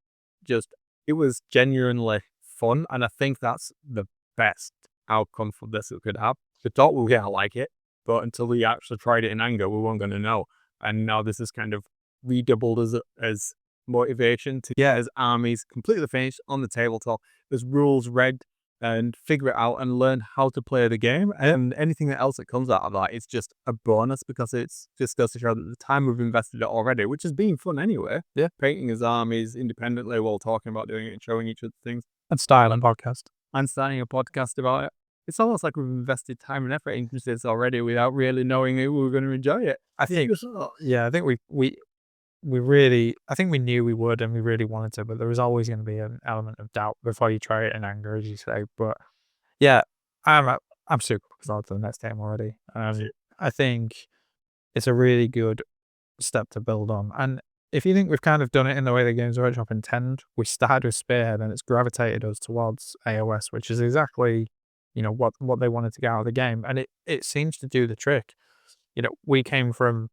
It was genuinely fun, and I think that's the best outcome for this we could have. We thought we were gonna like it, but until we actually tried it in anger, we weren't gonna know. And now this is kind of redoubled as motivation to get his armies completely finished on the tabletop. There's rules read and figure it out and learn how to play the game. And anything else that comes out of that is just a bonus, because it's just goes to show that the time we've invested it already, which has been fun anyway. Yeah. Painting his armies independently while talking about doing it and showing each other things. And style and podcast. And starting a podcast about it. It's almost like we've invested time and effort into this already without really knowing that we were going to enjoy it. I think I think we knew we would and we really wanted to, but there was always going to be an element of doubt before you try it in anger, as you say. But yeah, I'm super excited for the next game already. I think it's a really good step to build on. And if you think we've kind of done it in the way the Games Workshop intend, we started with Spearhead and it's gravitated us towards AOS, which is exactly, what they wanted to get out of the game. And it seems to do the trick. We came from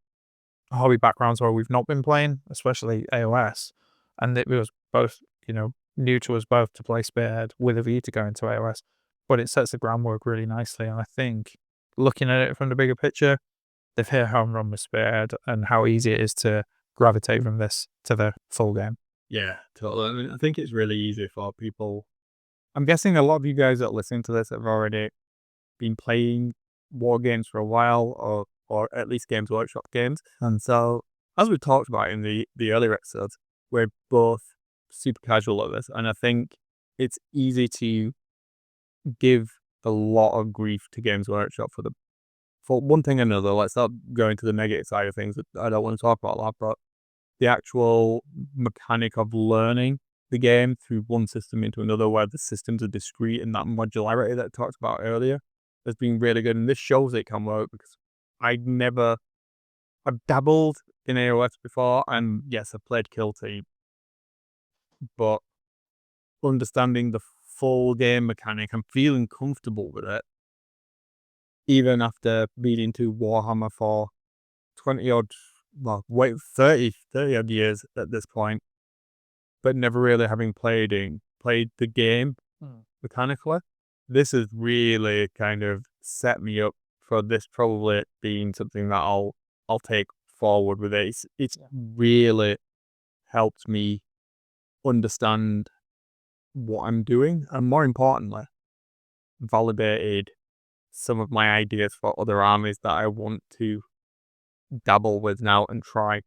hobby backgrounds where we've not been playing, especially AOS, and it was both, new to us both to play Spearhead with a view to go into AOS, but it sets the groundwork really nicely. And I think looking at it from the bigger picture, they've hit a home run with Spearhead and how easy it is to gravitate from this to the full game. Yeah, totally. I mean, I think it's really easy for people. I'm guessing a lot of you guys that are listening to this have already been playing war games for a while, or at least Games Workshop games. And so, as we talked about in the earlier episodes, we're both super casual at this. And I think it's easy to give a lot of grief to Games Workshop for one thing or another. Let's not go into the negative side of things. I don't want to talk about that, but the actual mechanic of learning the game through one system into another, where the systems are discrete, and that modularity that I talked about earlier has been really good. And this shows it can work, because I've dabbled in AOS before, and yes, I've played Kill Team, but understanding the full game mechanic and feeling comfortable with it, even after being into Warhammer for 30 odd years at this point, but never really having played the game mechanically, this has really kind of set me up for this probably being something that I'll take forward with it. It's really helped me understand what I'm doing, and more importantly, validated some of my ideas for other armies that I want to dabble with now and try.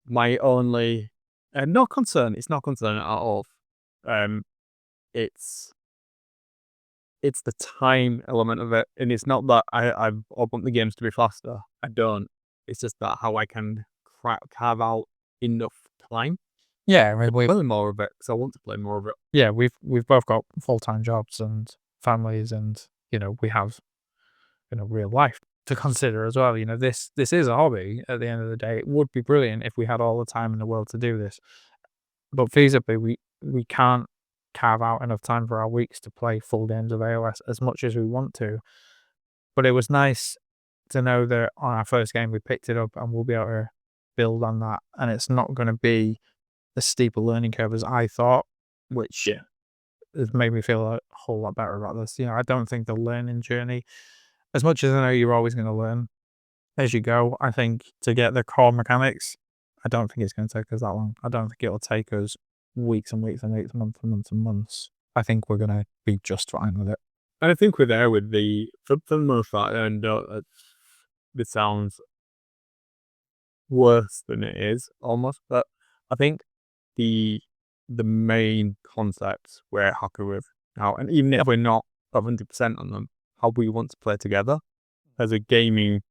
My only it's not concern at all. It's the time element of it, and it's not that I want the games to be faster. I don't. It's just that how I can carve out enough time Yeah, I mean, to play more of it, because I want to play more of it. yeah, we've both got full-time jobs and families, and we have real life to consider as well. This is a hobby. At the end of the day, it would be brilliant if we had all the time in the world to do this, but feasibly, we can't carve out enough time for our weeks to play full games of AOS as much as we want to. But it was nice to know that on our first game we picked it up and we'll be able to build on that, and it's not going to be as steep a learning curve as I thought, which has made me feel a whole lot better about this. I don't think the learning journey, as much as I know you're always going to learn as you go, I think to get the core mechanics, I don't think it's going to take us that long. I don't think it'll take us weeks and weeks and weeks, months and months and months. I think we're going to be just fine with it. And I think we're there with for the most part, and this sounds worse than it is, almost, but I think the main concepts we're happy with now, and even if we're not 100% on them, how we want to play together as a gaming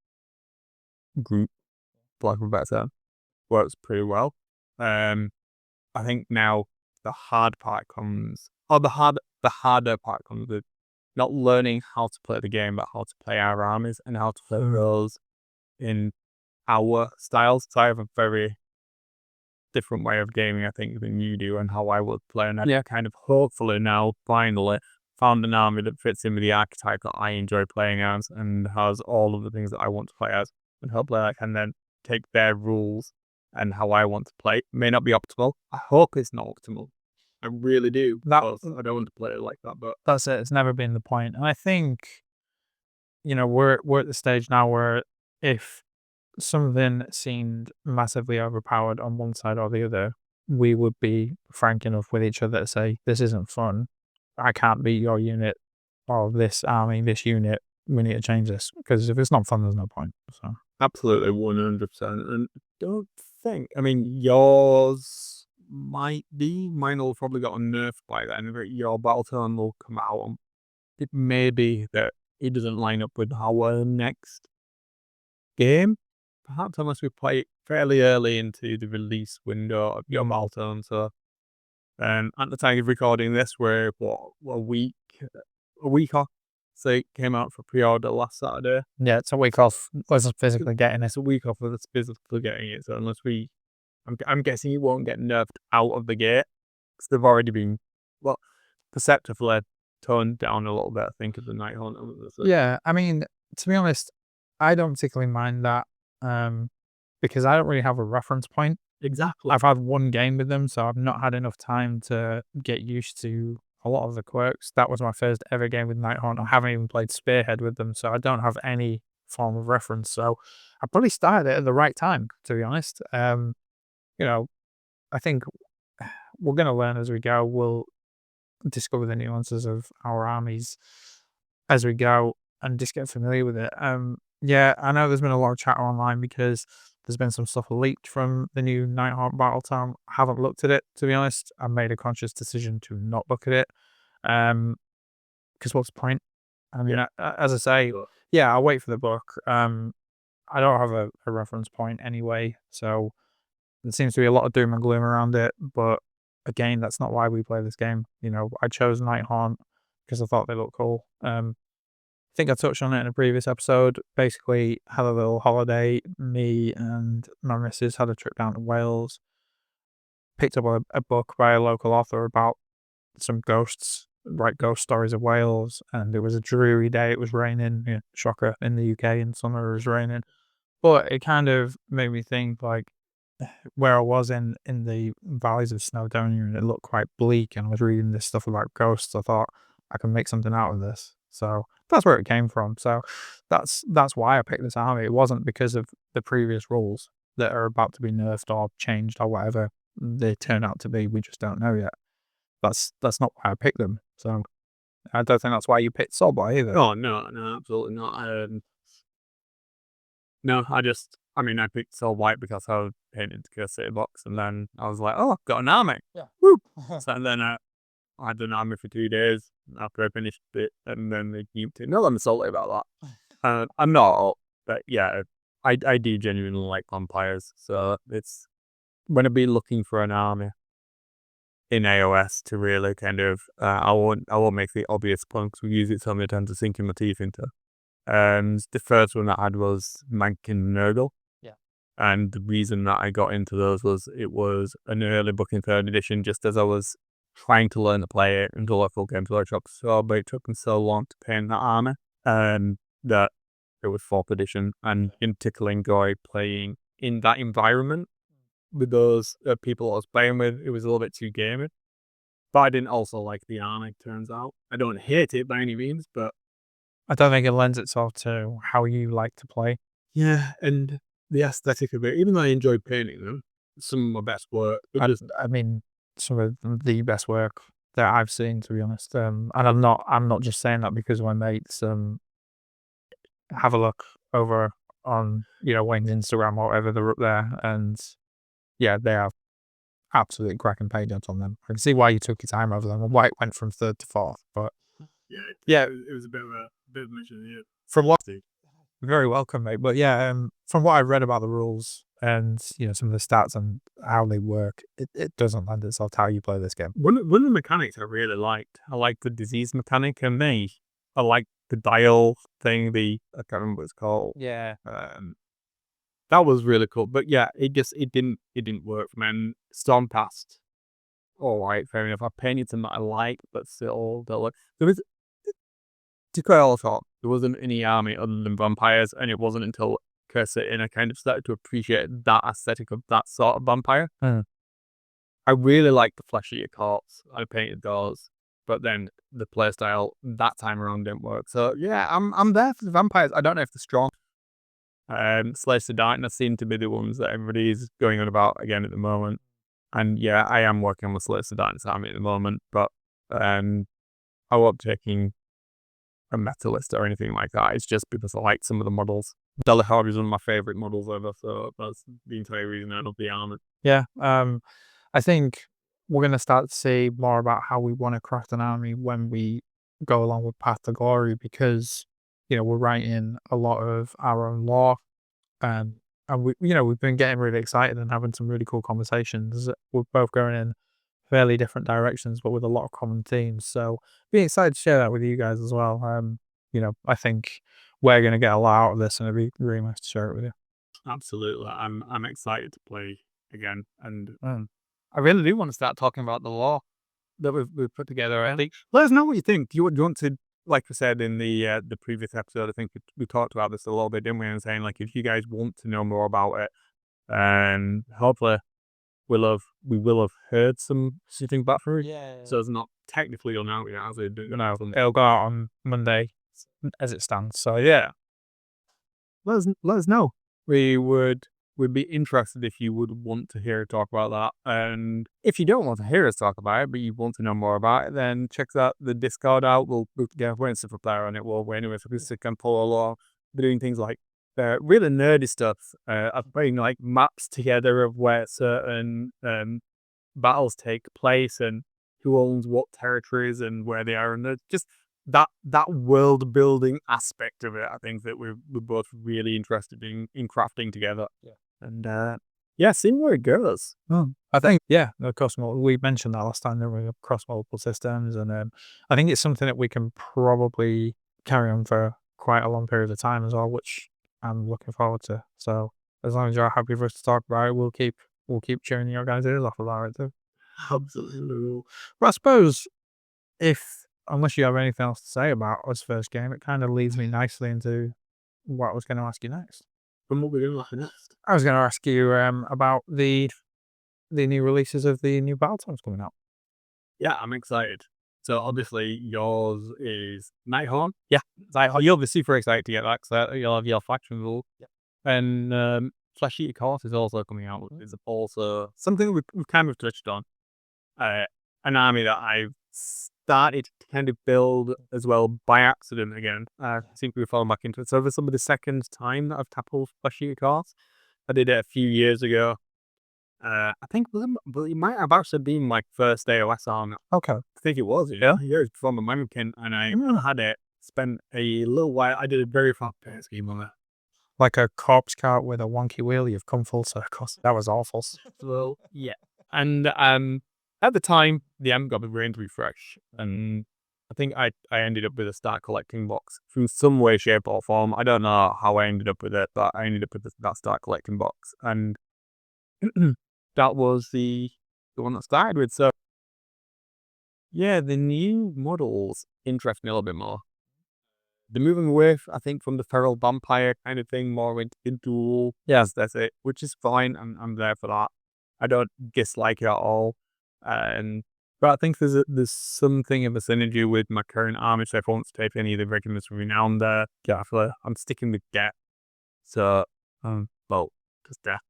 group, for lack of a better term, works pretty well. I think now the harder part comes with not learning how to play the game, but how to play our armies and how to play roles in our styles. So I have a very different way of gaming, I think, than you do, and how I would play. And I kind of hopefully now finally found an army that fits in with the archetype that I enjoy playing as and has all of the things that I want to play as, and hopefully I can then take their rules and how I want to play. It may not be optimal. I hope it's not optimal. I really do. I don't want to play it like that, but that's it. It's never been the point. And I think, we're at the stage now where if something seemed massively overpowered on one side or the other, we would be frank enough with each other to say, this isn't fun. I can't beat your unit or this army, this unit. We need to change this, because if it's not fun, there's no point. So absolutely 100%. And don't think, I mean, yours might be, mine will probably got nerfed by then. Your battle turn will come out, and it may be that it doesn't line up with our next game, perhaps, unless we play it fairly early into the release window of your battle turn. So at the time of recording this, we're a week off. So it came out for pre-order last Saturday. Yeah, it's a week off. Wasn't physically getting it. It's a week off of physically getting it. So unless I'm guessing it won't get nerfed out of the gate, because they've already been, perceptively toned down a little bit, I think, of the Night Hunter. Yeah, I mean, to be honest, I don't particularly mind that, because I don't really have a reference point. Exactly. I've had one game with them, so I've not had enough time to get used to a lot of the quirks. That was my first ever game with Nighthaunt. I haven't even played Spearhead with them, so I don't have any form of reference. So I probably started it at the right time, to be honest. I think we're going to learn as we go. We'll discover the nuances of our armies as we go and just get familiar with it. Yeah, I know there's been a lot of chatter online because there's been some stuff leaked from the new Nighthaunt Battletown. I haven't looked at it, to be honest. I made a conscious decision to not look at it. Because what's the point? I mean, as I say, yeah, I'll wait for the book. I don't have a reference point anyway, so there seems to be a lot of doom and gloom around it. But again, that's not why we play this game. I chose Nighthaunt because I thought they looked cool. I think I touched on it in a previous episode. Basically, had a little holiday. Me and my missus had a trip down to Wales. Picked up a book by a local author about some ghosts, ghost stories of Wales. And it was a dreary day. It was raining. Yeah, shocker, in the UK in summer it was raining. But it kind of made me think, like, where I was in the valleys of Snowdonia, and it looked quite bleak, and I was reading this stuff about ghosts. I thought I can make something out of this. So that's where it came from. So that's why I picked this army. It wasn't because of the previous rules that are about to be nerfed or changed or whatever they turn out to be. We just don't know yet. That's not why I picked them. So I don't think that's why you picked Soulboy either. Oh no, absolutely not. No, I picked Soul White because I was painting to Curse City box, and then I was like, oh, I've got an army. Yeah. Woo! So then I had an army for 2 days after I finished it, and then they nuked it. No, I'm salty about that. I'm not, but yeah, I do genuinely like vampires, so it's when I be looking for an army in AOS to really kind of I won't make the obvious point because we use it so many times to sink my teeth into. The first one I had was Mankin Nurgle. Yeah. And the reason that I got into those was it was an early book in 3rd edition, just as I was trying to learn to play it until I full Games Workshop. But it took me so long to paint that army, that it was 4th edition, and in particular enjoy playing in that environment with those people I was playing with. It was a little bit too gaming, but I didn't also like the army. Turns out I don't hate it by any means, but I don't think it lends itself to how you like to play. yeah, and the aesthetic of it. Even though I enjoy painting them, some of my best work. I mean, some of the best work that I've seen, to be honest. And I'm not just saying that because my mates have a look over on Wayne's Instagram or whatever, they're up there, and yeah, they have absolutely cracking pages on them. I can see why you took your time over them and why it went from 3rd to 4th, but yeah, it was a bit of a mission. Yeah, from what very welcome, mate. But yeah, from what I've read about the rules and some of the stats and how they work, it doesn't lend itself to how you play this game. One of the mechanics I really liked. I liked the disease mechanic, and I liked the dial thing. I can't remember what it's called. Yeah. That was really cool. But yeah, it didn't work for me. And Stormcast, all right, fair enough. I painted some that I liked, but still, there was, to cut it all short, there wasn't any army other than vampires, and it wasn't until Cursor and I kind of started to appreciate that aesthetic of that sort of vampire. I really liked the flesh of your corpse. I painted those, but then the playstyle that time around didn't work. So yeah, I'm there for the vampires. I don't know if they're strong. Slayers of Darkness seem to be the ones that everybody's going on about again at the moment. And yeah, I am working on the Slayers of Darkness army at the moment, but I won't be taking a meta list or anything like that. It's just because I like some of the models. Delahard is one of my favourite models ever, so that's the entire reason I love the army. Yeah, I think we're going to start to see more about how we want to craft an army when we go along with Path to Glory, because we're writing a lot of our own lore, and we've been getting really excited and having some really cool conversations. We're both going in fairly different directions, but with a lot of common themes. So being excited to share that with you guys as well. I think we're going to get a lot out of this, and it'd be really nice to share it with you. Absolutely, I'm excited to play again, and I really do want to start talking about the lore that we've put together. I think let us know what you think. Do you want to, like I said in the previous episode, I think we talked about this a little bit, didn't we? And saying like if you guys want to know more about it, and hopefully we will have heard some back from it. Yeah. So it's not technically on out yet, as it do. No, it'll go out on Monday as it stands. So yeah, let us know. We'd be interested if you would want to hear us talk about that. And if you don't want to hear us talk about it, but you want to know more about it, then check out the Discord out. We're in Super Player on it. We're anyway, so we can pull along. We're doing things like really nerdy stuff. Of putting like maps together of where certain battles take place and who owns what territories and where they are, and just that world building aspect of it. I think that we're both really interested in crafting together. Yeah. And seeing where it goes. I think we mentioned that last time, that we across multiple systems, and I think it's something that we can probably carry on for quite a long period of time as well, which I'm looking forward to. So as long as you're happy for us to talk about it, we'll keep cheering your guys' ears off about it too. Absolutely. But I suppose unless you have anything else to say about us first game, it kind of leads me nicely into what I was going to ask you next. From what we're going to ask next? I was going to ask you about the new releases of the new Battletoads coming out. Yeah, I'm excited. So obviously yours is Nighthorn. Yeah, Nighthorn. You'll be super excited to get that because you'll have your faction rule. Yep. And Flesh Eater Course is also coming out. It's also something we've kind of touched on. An army that I've started to kind of build as well by accident again. I think we've fallen back into it. So this will be the second time that I've tackled Flesh Eater Course. I did it a few years ago. I think it might have actually been my first AOS army. Okay. I think it was, yeah. Years before my mannequin, and I had it, spent a little while. I did a very fast paint scheme on it. like a corpse cart with a wonky wheel. You've come full circle. That was awful. Well, yeah. And at the time, the M got a range refresh, and I think I ended up with a start collecting box through some way, shape, or form. I don't know how I ended up with it, but I ended up with that start collecting box, and that was the one that started with. So yeah, the new models interest me a little bit more. They're moving away, I think, from the feral vampire kind of thing, more into yes, that's it, which is fine. I'm there for that. I don't dislike it at all. But I think there's something of a synergy with my current army, so if I want to take any of the regiments from renown there, carefully, I'm sticking with Get. So, well, just death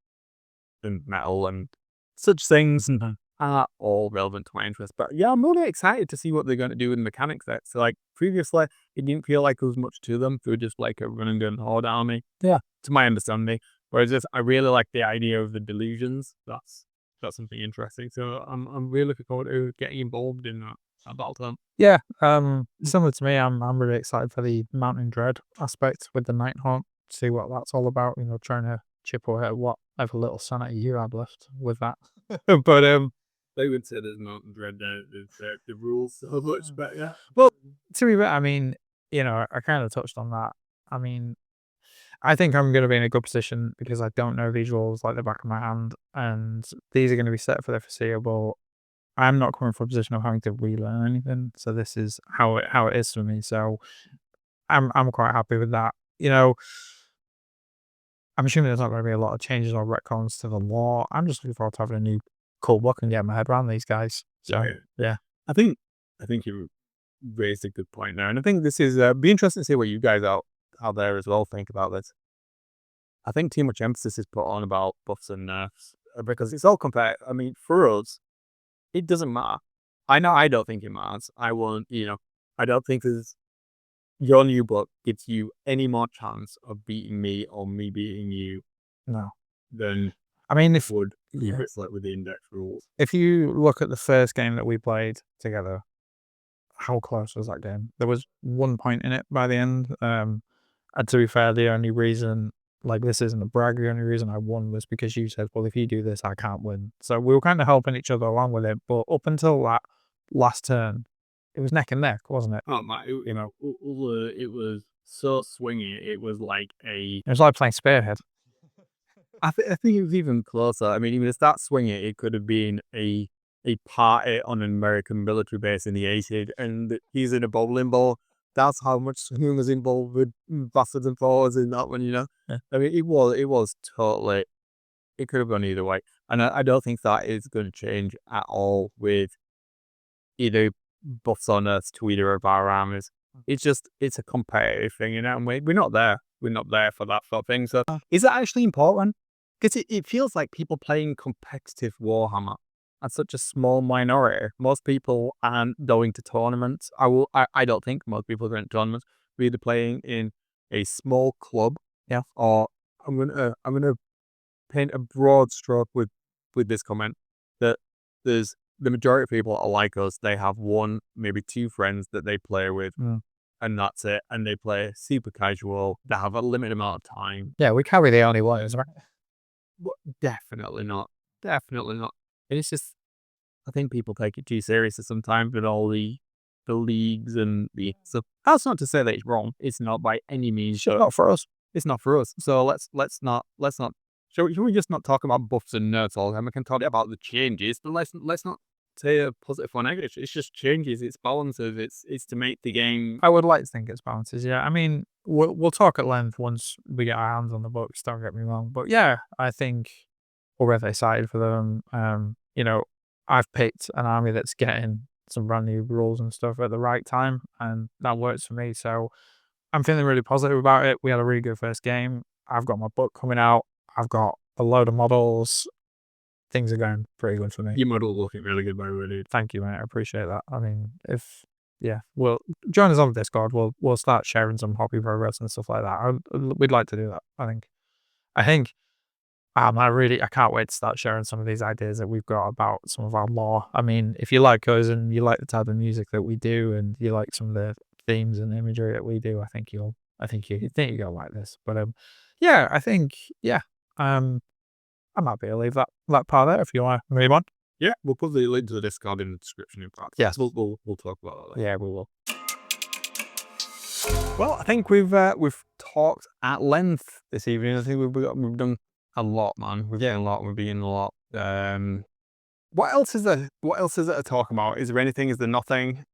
and metal and such things are all relevant to my interest. But yeah, I'm really excited to see what they're going to do with the mechanics there. So like previously, it didn't feel like there was much to them. They were just like a run and gun horde army. Yeah. To my understanding. Whereas this, I really like the idea of the delusions. That's something interesting. So I'm really looking forward to getting involved in that battle turn. Yeah, similar to me, I'm really excited for the Mountain Dread aspect with the Nighthawk. See what that's all about. You know, trying to chip away at whatever little sanity you have left with that. But They would say there's Mountain Dread there. The rules so much better. well, to be fair, I mean, you know, I kind of touched on that. I mean, I think I'm going to be in a good position because I don't know these rules like the back of my hand, and these are going to be set for the foreseeable. I'm not coming from a position of having to relearn anything, so this is how it is for me. So I'm quite happy with that. You know, I'm assuming there's not going to be a lot of changes or retcons to the law. I'm just looking forward to having a new cool book and getting my head around these guys. So yeah. I think you raised a good point there, and I think this is be interesting to see what you guys out there as well think about this. I think too much emphasis is put on about buffs and nerfs because it's all compared. I mean, for us, it doesn't matter. I know I don't think it matters. I won't. You know, I don't think your new book gives you any more chance of beating me or me beating you No. than I mean, if would it's like with the index rules. if you look at the first game that we played together, how close was that game? There was 1 point in it by the end. And to be fair, the only reason, like, this isn't a brag, the only reason I won was because you said, well, if you do this, I can't win. So we were kind of helping each other along with it. But up until that last turn, it was neck and neck, wasn't it? Oh my! You know, it was so swingy. It was like It was like playing Spearhead. I think it was even closer. I mean, even if that swinging, it could have been a party on an American military base in the 80s, and he's in a bowling ball. That's how much swinging was involved with backwards and forwards in that one, you know? Yeah. I mean, it was totally, it could have gone either way. And I don't think that is going to change at all with either buffs on us to either of our armies. It's a competitive thing, you know, and we're not there. We're not there for that sort of thing. So is that actually important? Because it feels like people playing competitive Warhammer are such a small minority. Most people aren't going to tournaments. I don't think most people are going to tournaments. We're either playing in a small club, Yeah. or I'm gonna paint a broad stroke with this comment that there's the majority of people are like us. They have one, maybe two friends that they play with, and that's it. And they play super casual. They have a limited amount of time. Yeah, we carry the only ones, right? But definitely not. Definitely not. And it's just, I think people take it too seriously sometimes with all the leagues and the stuff. That's not to say that it's wrong. It's not by any means. It's not for us. It's not for us. So let's not. Should we just not talk about buffs and nerfs all the time? We can talk about the changes, but let's not say a positive or negative. It's just changes. It's balances. It's to make the game. I would like to think it's balances, yeah. I mean, we'll talk at length once we get our hands on the books, don't get me wrong. But yeah, I think we're really excited for them. You know, I've picked an army that's getting some brand new rules and stuff at the right time, and that works for me. So I'm feeling really positive about it. We had a really good first game. I've got my book coming out. I've got a load of models. Things are going pretty good for me. Your model looking really good, by the way, dude. Thank you, mate. I appreciate that. I mean, well, join us on Discord. We'll start sharing some hobby progress and stuff like that. We'd like to do that. I think, I can't wait to start sharing some of these ideas that we've got about some of our lore. I mean, if you like us and you like the type of music that we do, and you like some of the themes and imagery that we do, I think you'll like this. But yeah, I think I might be able to leave that part there if you want to move on. Yeah, we'll put the link to the Discord in the description, in fact. Yes. We'll talk about that later. Yeah, we will. Well, I think we've talked at length this evening. I think we've done a lot, man. We've done a lot. We've been a lot. What else is there? What else is there to talk about? Is there anything? Is there nothing?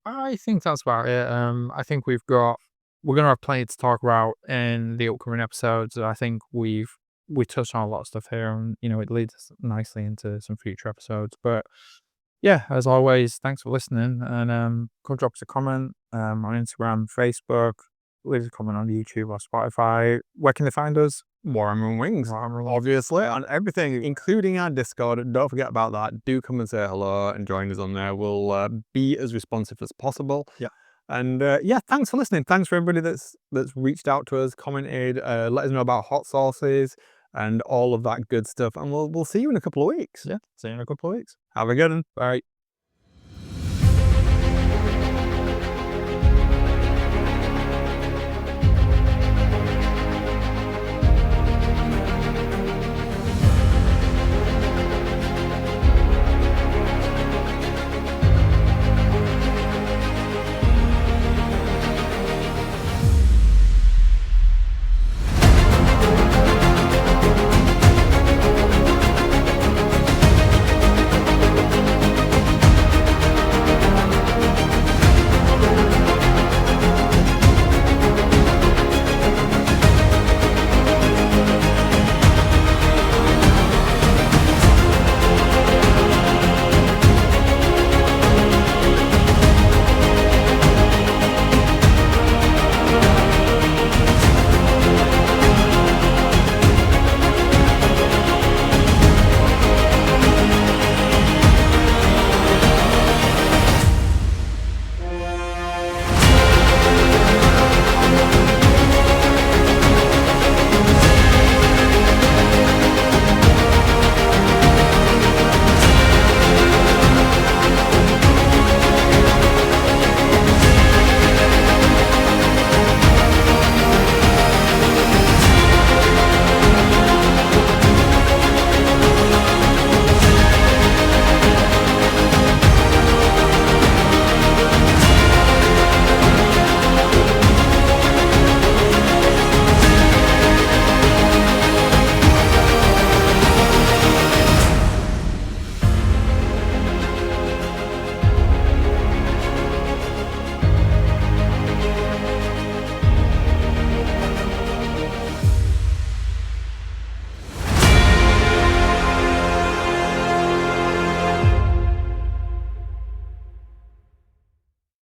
I think that's about it. I think we're gonna have plenty to talk about in the upcoming episodes. I think we touched on a lot of stuff here, and it leads us nicely into some future episodes. But yeah, as always, thanks for listening, and come drop us a comment on Instagram, Facebook, leave us a comment on YouTube or Spotify. Where can they find us? Warhammer Wings, obviously, on everything, including our Discord. Don't forget about that. Do come and say hello and join us on there. We'll be as responsive as possible. Yeah. And thanks for listening. Thanks for everybody that's reached out to us, commented, let us know about hot sauces and all of that good stuff. And we'll see you in a couple of weeks. Yeah, see you in a couple of weeks. Have a good one. Bye.